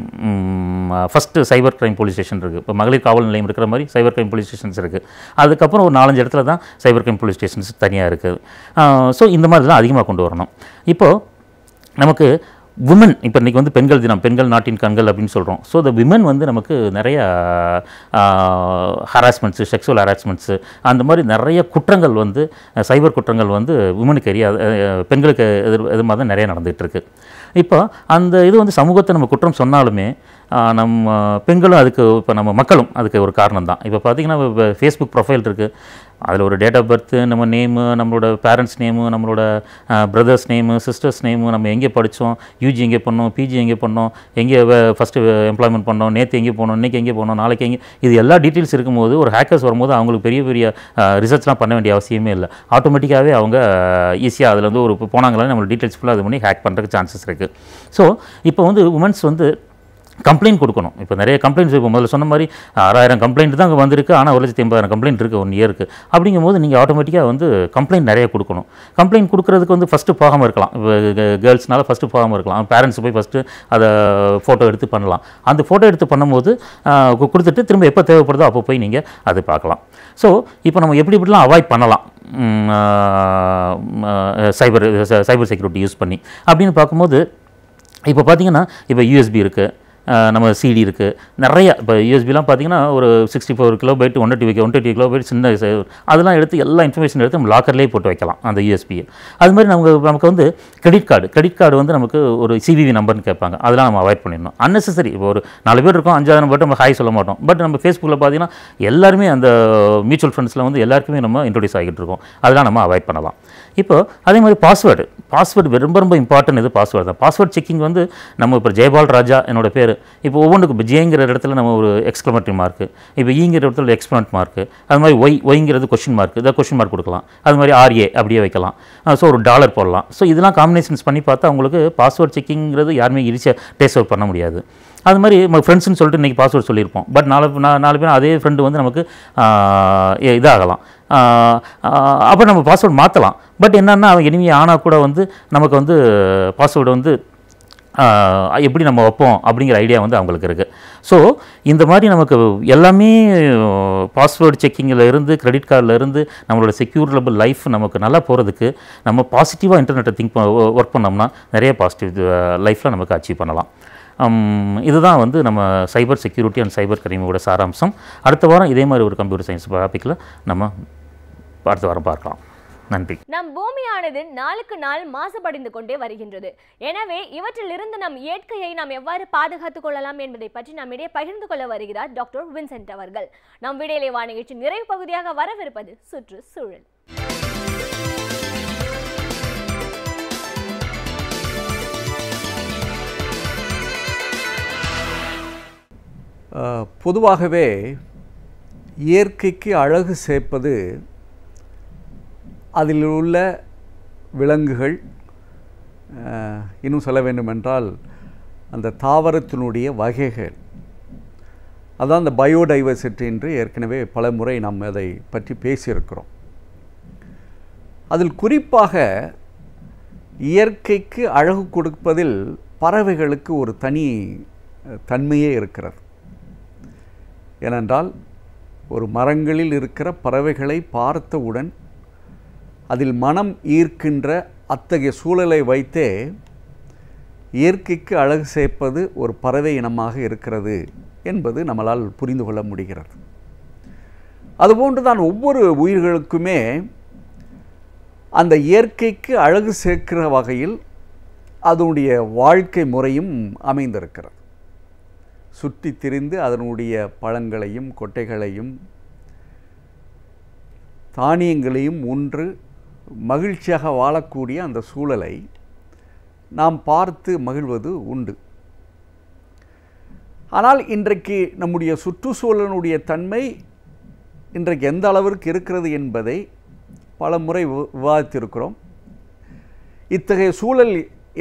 [SPEAKER 7] first cyber crime police station இருக்குது. இப்போ மகளிர் காவல் நிலையம் இருக்கிற மாதிரி சைபர் கிரைம் போலீஸ் ஸ்டேஷன்ஸ் இருக்குது. அதுக்கப்புறம் ஒரு 4-5 இடத்துல தான் சைபர் கிரைம் போலீஸ் ஸ்டேஷன்ஸ் தனியாக இருக்குது. ஸோ இந்த மாதிரி தான் அதிகமாக கொண்டு வரணும். இப்போது நமக்கு விமன், இப்போ இன்றைக்கி வந்து பெண்கள் தினம், பெண்கள் நாட்டின் கண்கள் அப்படின்னு சொல்கிறோம். ஸோ இந்த விமன் வந்து நமக்கு நிறைய ஹராஸ்மெண்ட்ஸு, செக்ஸுவல் ஹராஸ்மெண்ட்ஸு, அந்த மாதிரி நிறைய குற்றங்கள் வந்து சைபர் குற்றங்கள் வந்து விமனுக்கு பெண்களுக்கு எதிர்மாக தான் நிறைய நடந்துகிட்ருக்கு. இப்போ அந்த இது வந்து சமூகத்தை நம்ம குற்றம் சொன்னாலுமே நம்ம பெண்களும் அதுக்கு, இப்போ நம்ம மக்களும் அதுக்கு ஒரு காரணம் தான். இப்போ பார்த்திங்கன்னா இப்போ ஃபேஸ்புக் ப்ரொஃபைல் இருக்குது, அதில் ஒரு டேட் ஆஃப் பர்த்து, நம்ம நேமு, நம்மளோட பேரண்ட்ஸ் நேமு, நம்மளோட பிரதர்ஸ் நேமு, சிஸ்டர்ஸ் நேமு, நம்ம எங்கே படித்தோம், யூஜி எங்கே பண்ணோம், பிஜி எங்கே பண்ணோம், எங்கே ஃபஸ்ட்டு எம்ப்ளாய்மெண்ட் பண்ணோம், நேற்று எங்கே போனோம், இன்றைக்கி எங்கே போனோம், நாளைக்கு எங்கே, இது எல்லா டீட்டெயில்ஸ் இருக்கும்போது ஒரு ஹேக்கர்ஸ் வரும்போது அவங்களுக்கு பெரிய பெரிய ரிசர்ச்லாம் பண்ண வேண்டிய அவசியமே இல்லை. ஆட்டோமேட்டிக்காகவே அவங்க ஈஸியாக அதில் வந்து ஒரு போனாங்களே நம்ம டீட்டெயில்ஸ் ஃபுல்லாக அது பண்ணி ஹேக் பண்ணுறதுக்கு சான்சஸ் இருக்குது. ஸோ இப்போ வந்து உமன்ஸ் வந்து கம்ப்ளைண்ட் கொடுக்கணும். இப்போ நிறைய கம்ப்ளைண்ட்ஸ், இப்போ முதல்ல சொன்ன மாதிரி 6000 கம்ப்ளைண்ட் தான் அங்கே வந்திருக்கு, ஆனால் 1,80,000 கம்ப்ளைண்ட் இருக்குது 1 இயருக்கு. அப்படிங்கும்போது நீங்கள் ஆட்டோமேட்டிக்காக வந்து கம்ப்ளைண்ட் நிறைய கொடுக்கணும். கம்ப்ளைண்ட் கொடுக்குறதுக்கு வந்து ஃபஸ்ட்டு போகாமல் இருக்கலாம். இப்போ கேர்ள்ஸ்னால ஃபஸ்ட்டு போகாமல் இருக்கலாம், பேரண்ட்ஸ் போய் ஃபஸ்ட்டு அதை ஃபோட்டோ எடுத்து பண்ணலாம். அந்த ஃபோட்டோ எடுத்து பண்ணும்போது கொடுத்துட்டு திரும்ப எப்போ தேவைப்படுதோ அப்போ போய் நீங்கள் அது பார்க்கலாம். ஸோ இப்போ நம்ம எப்படிலாம் அவாய்ட் பண்ணலாம் சைபர் செக்யூரிட்டி யூஸ் பண்ணி அப்படின்னு பார்க்கும்போது, இப்போ பார்த்திங்கன்னா இப்போ யூஎஸ்பி இருக்குது, நம்ம சிடி இருக்குது நிறைய. இப்போ யூஎஸ்பிலாம் பார்த்திங்கன்னா ஒரு 64 கிலோபைட் 120 கிலோபைட் சின்ன அதெல்லாம் எடுத்து எல்லா இன்ஃபர்மேஷன் எடுத்து நம்ம லாக்கர்லேயே போட்டு வைக்கலாம் அந்த யூஎஸ்பியை. அது மாதிரி நமக்கு வந்து கிரெடிட் கார்டு வந்து நமக்கு ஒரு சிவிவி நம்பர்னு கேட்பாங்க, அதெல்லாம் நம்ம அவாய்ட் பண்ணிடணும். அன்னெசரி. இப்போ ஒரு 4 பேர் இருக்கோம், 5,000 நம்பர் நம்ம ஹாய் சொல்ல மாட்டோம். பட் நம்ம ஃபேஸ்புக்கில் பார்த்தீங்கன்னா எல்லாருமே அந்த மியூச்சுவல் ஃபண்ட்ஸில் வந்து எல்லாருக்குமே நம்ம இன்ட்ரோடியூஸ் ஆகிட்டு இருக்கோம், அதெல்லாம் நம்ம அவாய்ட் பண்ணலாம். இப்போ அதே மாதிரி பாஸ்வேர்டு ரொம்ப ரொம்ப இம்பார்ட்டன்ட். இது பாஸ்வேர்டு தான். பாஸ்வேர்ட் செக்கிங் வந்து நம்ம இப்போ ஜெயபால் ராஜா என்னோட பேர், இப்போ ஒவ்வொன்றுக்கும் இப்போ ஜேங்கிற இடத்துல நம்ம ஒரு எக்ஸ்க்ளமேட்டரி மார்க்கு, இப்போ ஈங்கிற இடத்துல எக்ஸ்பிளண்ட் மார்க்கு, அது மாதிரி ஒய்ங்கிறது கொஷின் மார்க், இதை கொஷின் மார்க் கொடுக்கலாம். அது மாதிரி ஆர்ஏ அப்படியே வைக்கலாம். ஸோ ஒரு டாலர் போடலாம். ஸோ இதெல்லாம் காம்பினேஷன்ஸ் பண்ணி பார்த்தா அவங்களுக்கு பாஸ்வேர்ட் செக்கிங்கிறது யாருமே ஈஸியாக டேஸ்ட் அவுட் பண்ண முடியாது. அது மாதிரி நம்ம ஃப்ரெண்ட்ஸ்னு சொல்லிட்டு இன்றைக்கி பாஸ்வேர்ட் சொல்லியிருப்போம், பட் நாலு பேர் அதே ஃப்ரெண்டு வந்து நமக்கு இதாகலாம். அப்போ நம்ம பாஸ்வேர்டு மாற்றலாம். பட் என்னென்னா அவன் எனிமி ஆனால் கூட வந்து நமக்கு வந்து பாஸ்வேர்டு வந்து எப்படி நம்ம வைப்போம் அப்படிங்கிற ஐடியா வந்து அவங்களுக்கு இருக்குது. ஸோ இந்த மாதிரி நமக்கு எல்லாமே பாஸ்வேர்டு செக்கிங்கில் இருந்து கிரெடிட் கார்டில் இருந்து நம்மளோட செக்யூரபிள் லைஃப் நமக்கு நல்லா போகிறதுக்கு நம்ம பாசிட்டிவாக இன்டர்நெட்டை ஒர்க் பண்ணோம்னா நிறைய பாசிட்டிவ் லைஃப்பில் நமக்கு அச்சீவ் பண்ணலாம். இதுதான் வந்து நம்ம சைபர் செக்யூரிட்டி அண்ட் சைபர் கிரைமோட சாராம்சம். அடுத்த வாரம் இதே மாதிரி ஒரு கம்ப்யூட்டர் சயின்ஸ் டாப்பிக்கில் நம்ம அடுத்த வாரம் பார்க்கலாம். நன்றி.
[SPEAKER 1] நம் பூமியானது நாளுக்கு நாள் மாசுபடிந்து கொண்டே வருகின்றது. எனவே இவற்றிலிருந்து நம் இயற்கையை நாம் எவ்வாறு பாதுகாத்துக் கொள்ளலாம் என்பதை பற்றி நம்மிடையே பகிர்ந்து கொள்ள வருகிறார் டாக்டர் வின்சென்ட் அவர்கள். நம் விடியலை வா நிகழ்ச்சி நிறைவு பகுதியாக வரவிருப்பது சுற்றுச்சூழல்.
[SPEAKER 8] பொதுவாகவே இயற்கைக்கு அழகு சேர்ப்பது அதில் உள்ள விலங்குகள், இன்னும் சொல்ல வேண்டுமென்றால் அந்த தாவரத்தினுடைய வகைகள், அதான் அந்த பயோடைவர்சிட்டி என்று ஏற்கனவே பல முறை நாம் அதை பற்றி பேசியிருக்கிறோம். அதில் குறிப்பாக இயற்கைக்கு அழகு கொடுப்பதில் பறவைகளுக்கு ஒரு தனி தன்மையே இருக்கிறது. ஏனென்றால் ஒரு மரங்களில் இருக்கிற பறவைகளை பார்த்தவுடன் அதில் மனம் ஈர்க்கின்ற அத்தகைய சூழலை வைத்தே இயற்கைக்கு அழகு சேர்ப்பது ஒரு பறவை இனமாக இருக்கிறது என்பது நம்மளால் புரிந்து கொள்ள முடிகிறது. அதுபோன்று தான் ஒவ்வொரு உயிர்களுக்குமே அந்த இயற்கைக்கு அழகு சேர்க்கிற வகையில் அதனுடைய வாழ்க்கை முறையும் அமைந்திருக்கிறது. சுற்றி திரிந்து அதனுடைய பழங்களையும் கொட்டைகளையும் தானியங்களையும் உண்டு மகிழ்ச்சியாக வாழக்கூடிய அந்த சூழலை நாம் பார்த்து மகிழ்வது உண்டு. ஆனால் இன்றைக்கு நம்முடைய சுற்றுச்சூழலினுடைய தன்மை இன்றைக்கு எந்த அளவிற்கு இருக்கிறது என்பதை பல முறை விவாதித்திருக்கிறோம். இத்தகைய சூழல்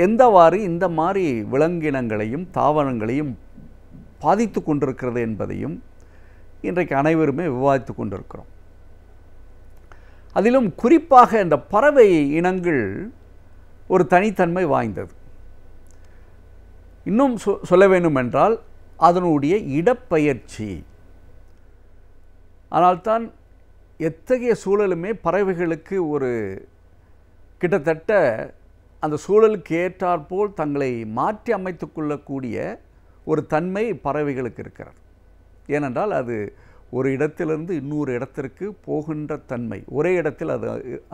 [SPEAKER 8] எந்தவாறு இந்த மாதிரி விலங்கினங்களையும் தாவரங்களையும் பாதித்து கொண்டிருக்கிறது என்பதையும் இன்றைக்கு அனைவருமே விவாதித்து கொண்டிருக்கிறோம். அதிலும் குறிப்பாக இந்த பறவை இனங்கள் ஒரு தனித்தன்மை வாய்ந்தது. இன்னும் சொல்ல வேண்டுமென்றால் அதனுடைய இடப்பெயர்ச்சி. ஆனால்தான் எத்தகைய சூழலுமே பறவைகளுக்கு ஒரு கிட்டத்தட்ட அந்த சூழலுக்கு ஏற்றாற்போல் தங்களை மாற்றி அமைத்து கொள்ளக்கூடிய ஒரு தன்மை பறவைகளுக்கு இருக்கிறது. ஏனென்றால் அது ஒரு இடத்திலிருந்து இன்னொரு இடத்திற்கு போகின்ற தன்மை, ஒரே இடத்தில் அது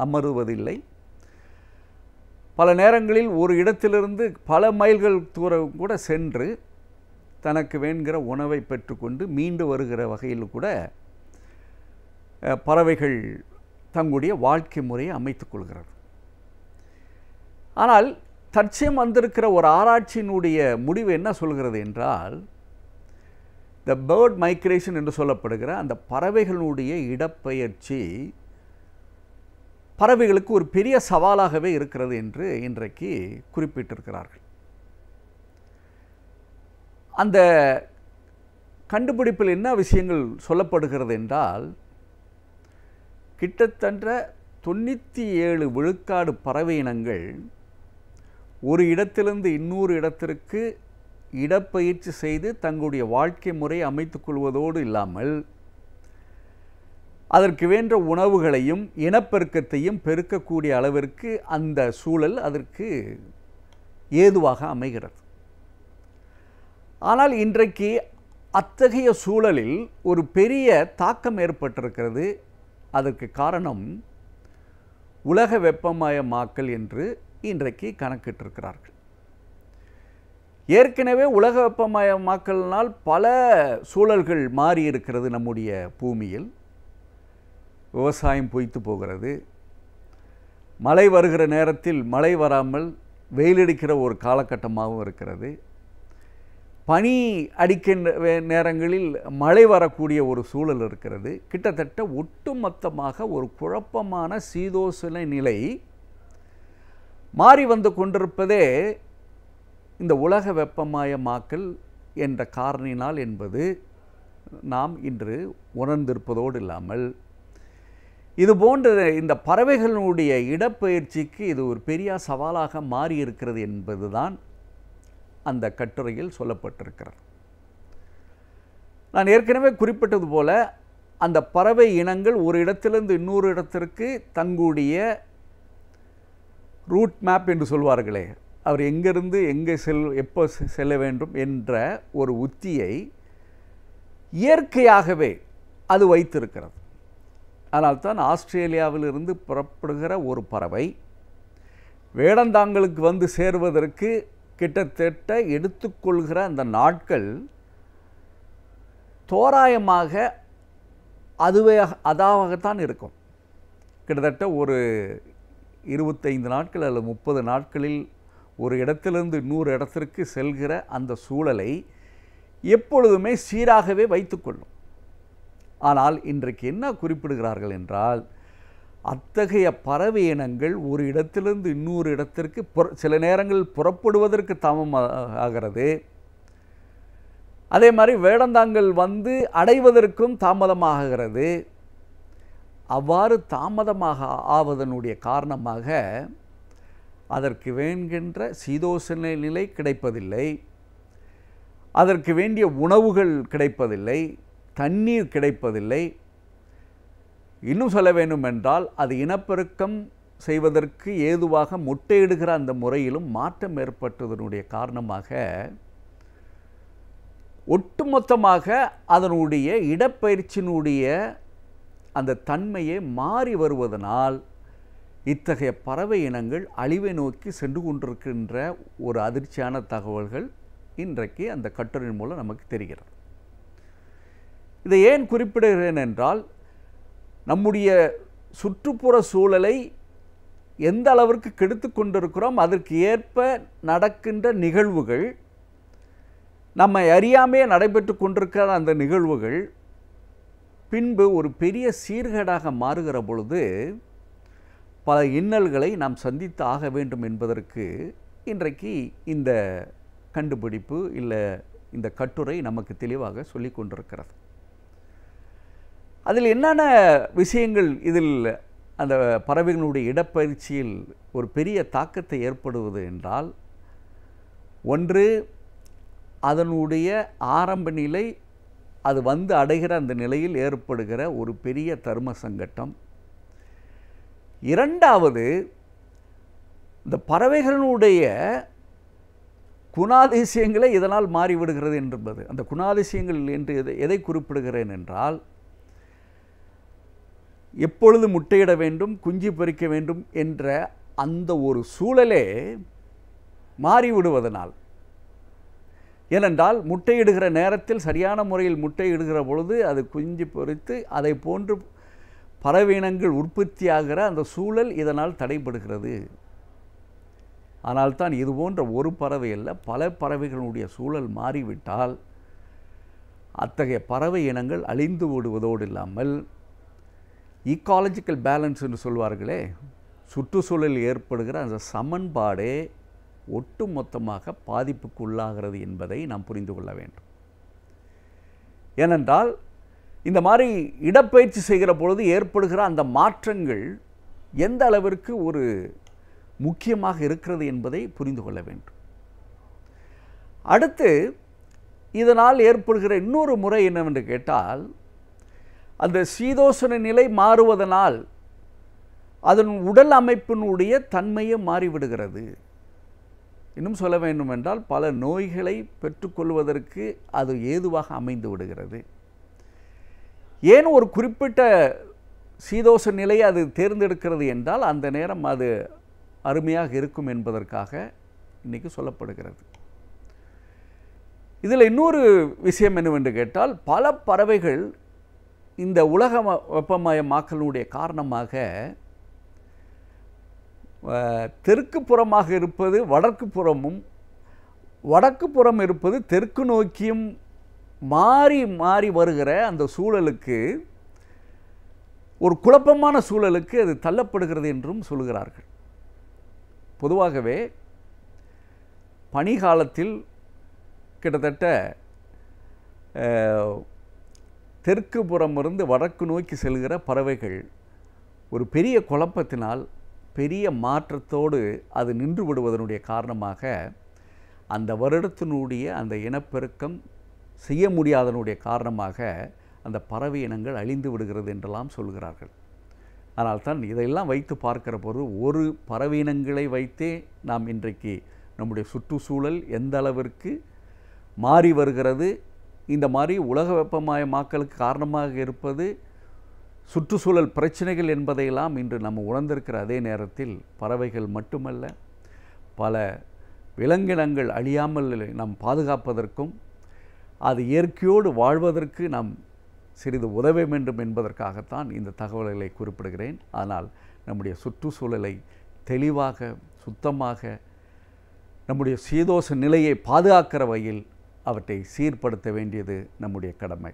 [SPEAKER 8] அமருவதில்லை. பல நேரங்களில் ஒரு இடத்திலிருந்து பல மைல்கள் தூரம் கூட சென்று தனக்கு வேண்கிற உணவை பெற்றுக்கொண்டு மீண்டு வருகிற வகையில் கூட பறவைகள் தங்களுடைய வாழ்க்கை முறையை அமைத்துக் கொள்கிறது. ஆனால் தற்சயம் வந்திருக்கிற ஒரு ஆராய்ச்சியினுடைய முடிவு என்ன சொல்கிறது என்றால், த பேர்ட் மைக்ரேஷன் என்று சொல்லப்படுகிற அந்த பறவைகளுடைய இடப்பெயர்ச்சி பறவைகளுக்கு ஒரு பெரிய சவாலாகவே இருக்கிறது என்று இன்றைக்கு குறிப்பிட்டிருக்கிறார்கள். அந்த கண்டுபிடிப்பில் என்ன விஷயங்கள் சொல்லப்படுகிறது என்றால், கிட்டத்தட்ட 97 விழுக்காடு பறவை இனங்கள் ஒரு இடத்திலிருந்து இன்னொரு இடத்திற்கு இடப்பெயர்ச்சி செய்து தங்களுடைய வாழ்க்கை முறையை அமைத்துக் கொள்வதோடு இல்லாமல் அதற்கு வேண்ட உணவுகளையும் இனப்பெருக்கத்தையும் பெருக்கக்கூடிய அளவிற்கு அந்த சூழல் அதற்கு ஏதுவாக அமைகிறது. ஆனால் இன்றைக்கு அத்தகைய சூழலில் ஒரு பெரிய தாக்கம் ஏற்பட்டிருக்கிறது. அதற்கு காரணம் உலக வெப்பமயமாக்கல் என்று இன்றைக்கு கணக்கிட்டிருக்கிறார்கள். ஏற்கனவே உலக வெப்பமயமாக்கலினால் பல சூழல்கள் மாறி இருக்கிறது. நம்முடைய பூமியில் விவசாயம் பொய்த்து போகிறது, மழை வருகிற நேரத்தில் மழை வராமல் வெயிலடிக்கிற ஒரு காலகட்டமாகவும் இருக்கிறது, பனி அடிக்கின்ற நேரங்களில் மழை வரக்கூடிய ஒரு சூழல் இருக்கிறது. கிட்டத்தட்ட ஒட்டுமொத்தமாக ஒரு குழப்பமான சீதோசன நிலை மாறி வந்து கொண்டிருப்பதே இந்த உலக வெப்பமயமாக்கல் என்ற காரணினால் என்பது நாம் இன்று உணர்ந்திருப்பதோடு இல்லாமல், இது போன்ற இந்த பறவைகளுடைய இடப்பெயர்ச்சிக்கு இது ஒரு பெரிய சவாலாக மாறி இருக்கிறது என்பதுதான் அந்த கட்டுரையில் சொல்லப்பட்டிருக்கிறது. நான் ஏற்கனவே குறிப்பிட்டது போல அந்த பறவை இனங்கள் ஒரு இடத்திலிருந்து இன்னொரு இடத்திற்கு தங்களுடைய ரூட் மேப் என்று சொல்வார்களே, அவர் எங்கிருந்து எங்கே எப்போ செல்ல வேண்டும் என்ற ஒரு உத்தியை இயற்கையாகவே அது வைத்திருக்கிறது. அதனால்தான் ஆஸ்திரேலியாவிலிருந்து புறப்படுகிற ஒரு பறவை வேடந்தாங்களுக்கு வந்து சேர்வதற்கு கிட்டத்தட்ட எடுத்துக்கொள்கிற அந்த நாட்கள் தோராயமாக அதாகத்தான் இருக்கும். கிட்டத்தட்ட ஒரு 25 நாட்கள் அல்லது 30 நாட்களில் ஒரு இடத்திலிருந்து இன்னொரு இடத்திற்கு செல்கிற அந்த சூழலை எப்பொழுதுமே சீராகவே வைத்துக்கொள்ளும். ஆனால் இன்றைக்கு என்ன குறிப்பிடுகிறார்கள் என்றால், அத்தகைய பறவை இனங்கள் ஒரு இடத்திலிருந்து இன்னொரு இடத்திற்கு சில நேரங்களில் புறப்படுவதற்கு தாமதமாகிறது. அதே மாதிரி வேடந்தாங்கள் வந்து அடைவதற்கும் தாமதமாகிறது. அவ்வாறு தாமதமாக ஆவதனுடைய காரணமாக அதற்கு வேண்கின்ற சீதோசன நிலை கிடைப்பதில்லை, அதற்கு வேண்டிய உணவுகள் கிடைப்பதில்லை, தண்ணீர் கிடைப்பதில்லை. இன்னும் சொல்ல வேண்டும் என்றால், அது இனப்பெருக்கம் செய்வதற்கு ஏதுவாக முட்டையிடுகிற அந்த முறையிலும் மாற்றம் ஏற்பட்டதனுடைய காரணமாக ஒட்டுமொத்தமாக அதனுடைய இடப்பெயர்ச்சியினுடைய அந்த தன்மையை மாறி வருவதனால் இத்தகைய பறவை இனங்கள் அழிவை நோக்கி சென்று கொண்டிருக்கின்ற ஒரு அதிர்ச்சியான தகவல்கள் இன்றைக்கு அந்த கட்டுரையின் மூலம் நமக்கு தெரிகிறது. இதை ஏன் குறிப்பிடுகிறேன் என்றால், நம்முடைய சுற்றுப்புற சூழலை எந்த அளவிற்கு கெடுத்து கொண்டிருக்கிறோம், அதற்கு ஏற்ப நடக்கின்ற நிகழ்வுகள், நம்மை அறியாமே நடைபெற்று கொண்டிருக்கிற அந்த நிகழ்வுகள் பின்பு ஒரு பெரிய சீர்கேடாக மாறுகிற பொழுது பல இன்னல்களை நாம் சந்தித்து ஆக வேண்டும் என்பதற்கு இன்றைக்கு இந்த கண்டுபிடிப்பு இல்லை இந்த கட்டுரை நமக்கு தெளிவாக சொல்லி கொண்டிருக்கிறது. அதில் என்னென்ன விஷயங்கள் இதில் அந்த பறவைகளுடைய இடப்பெயர்ச்சியில் ஒரு பெரிய தாக்கத்தை ஏற்படுவது என்றால், ஒன்று அதனுடைய ஆரம்ப நிலை, அது வந்து அடைகிற அந்த நிலையில் ஏற்படுகிற ஒரு பெரிய தர்ம சங்கட்டம். இரண்டாவது, இந்த பறவைகளுடைய குணாதிசயங்களே இதனால் மாறிவிடுகிறது என்பது. அந்த குணாதிசயங்கள் என்று எதை குறிப்பிடுகிறேன் என்றால், எப்பொழுது முட்டையிட வேண்டும், குஞ்சு பொரிக்க வேண்டும் என்ற அந்த ஒரு சூழலே மாறிவிடுவதனால். ஏனென்றால் முட்டையிடுகிற நேரத்தில் சரியான முறையில் முட்டையிடுகிற பொழுது அது குஞ்சு பொரித்து அதை போன்று பறவையினங்கள் உற்பத்தியாகிற அந்த சூழல் இதனால் தடைபடுகிறது. ஆனால் தான் இது போன்ற ஒரு பறவை அல்ல, பல பறவைகளுடைய சூழல் மாறிவிட்டால் அத்தகைய பறவை இனங்கள் அழிந்து விடுவதோடு இல்லாமல் ஈக்காலஜிக்கல் பேலன்ஸ் என்று சொல்வார்களே, சுற்றுச்சூழலில் ஏற்படுகிற அந்த சமன்பாடே ஒட்டுமொத்தமாக பாதிப்புக்கு உள்ளாகிறது என்பதை நாம் புரிந்து கொள்ள வேண்டும். ஏனென்றால் இந்த மாதிரி இடப்பெயர்ச்சி செய்கிற பொழுது ஏற்படுகிற அந்த மாற்றங்கள் எந்த அளவிற்கு ஒரு முக்கியமாக இருக்கிறது என்பதை புரிந்து கொள்ள வேண்டும். அடுத்து இதனால் ஏற்படுகிற இன்னொரு முறை என்னவென்று கேட்டால், அந்த சீதோஷண நிலை மாறுவதனால் அதன் உடல் அமைப்பினுடைய தன்மையை மாறிவிடுகிறது. இன்னும் சொல்ல வேண்டும் என்றால், பல நோய்களை பெற்றுக்கொள்வதற்கு அது ஏதுவாக அமைந்து விடுகிறது. ஏன் ஒரு குறிப்பிட்ட சீதோஷ நிலையை அது தேர்ந்தெடுக்கிறது என்றால், அந்த நேரம் அது அருமையாக இருக்கும் என்பதற்காக இன்றைக்கி சொல்லப்படுகிறது. இதில் இன்னொரு விஷயம் என்னவென்று கேட்டால், பல பறவைகள் இந்த உலக வெப்பமயமாக்கலுடைய காரணமாக தெற்கு புறமாக இருப்பது வடக்கு புறமும், வடக்கு புறம் இருப்பது தெற்கு நோக்கியும் மாறி மாறி வருகிற அந்த சூழலுக்கு, ஒரு குழப்பமான சூழலுக்கு அது தள்ளப்படுகிறது என்றும் சொல்கிறார்கள். பொதுவாகவே பனிகாலத்தில் கிட்டத்தட்ட தெற்கு புறமிருந்து வடக்கு நோக்கி செல்கிற பறவைகள் ஒரு பெரிய குழப்பத்தினால், பெரிய மாற்றத்தோடு அது நின்று விடுவதனுடைய காரணமாக அந்த வருடத்தினுடைய அந்த இனப்பெருக்கம் செய்ய முடியாதனுடைய காரணமாக அந்த பறவை இனங்கள் அழிந்து விடுகிறது என்றெல்லாம் சொல்கிறார்கள். ஆனால் தான் இதையெல்லாம் வைத்து பார்க்கிற போது, ஒரு பறவை இனங்களை வைத்தே நாம் இன்றைக்கு நம்முடைய சுற்றுச்சூழல் எந்த அளவிற்கு மாறி வருகிறது, இந்த மாதிரி உலக வெப்பமயமாக்கலுக்கு காரணமாக இருப்பது சுற்றுச்சூழல் பிரச்சனைகள் என்பதையெல்லாம் இன்று நம்ம உணர்ந்திருக்கிற அதே நேரத்தில், பறவைகள் மட்டுமல்ல, பல விலங்கினங்கள் அழியாமல் நாம் பாதுகாப்பதற்கும் அது இயற்கையோடு வாழ்வதற்கு நாம் சிறிது உதவ வேண்டும் என்பதற்காகத்தான் இந்த தகவல்களை குறிப்பிடுகிறேன். ஆனால் நம்முடைய சுற்றுச்சூழலை தெளிவாக, சுத்தமாக, நம்முடைய சீதோஷ நிலையை பாதுகாக்கிற வகையில் அவற்றை சீர்படுத்த வேண்டியது நம்முடைய கடமை.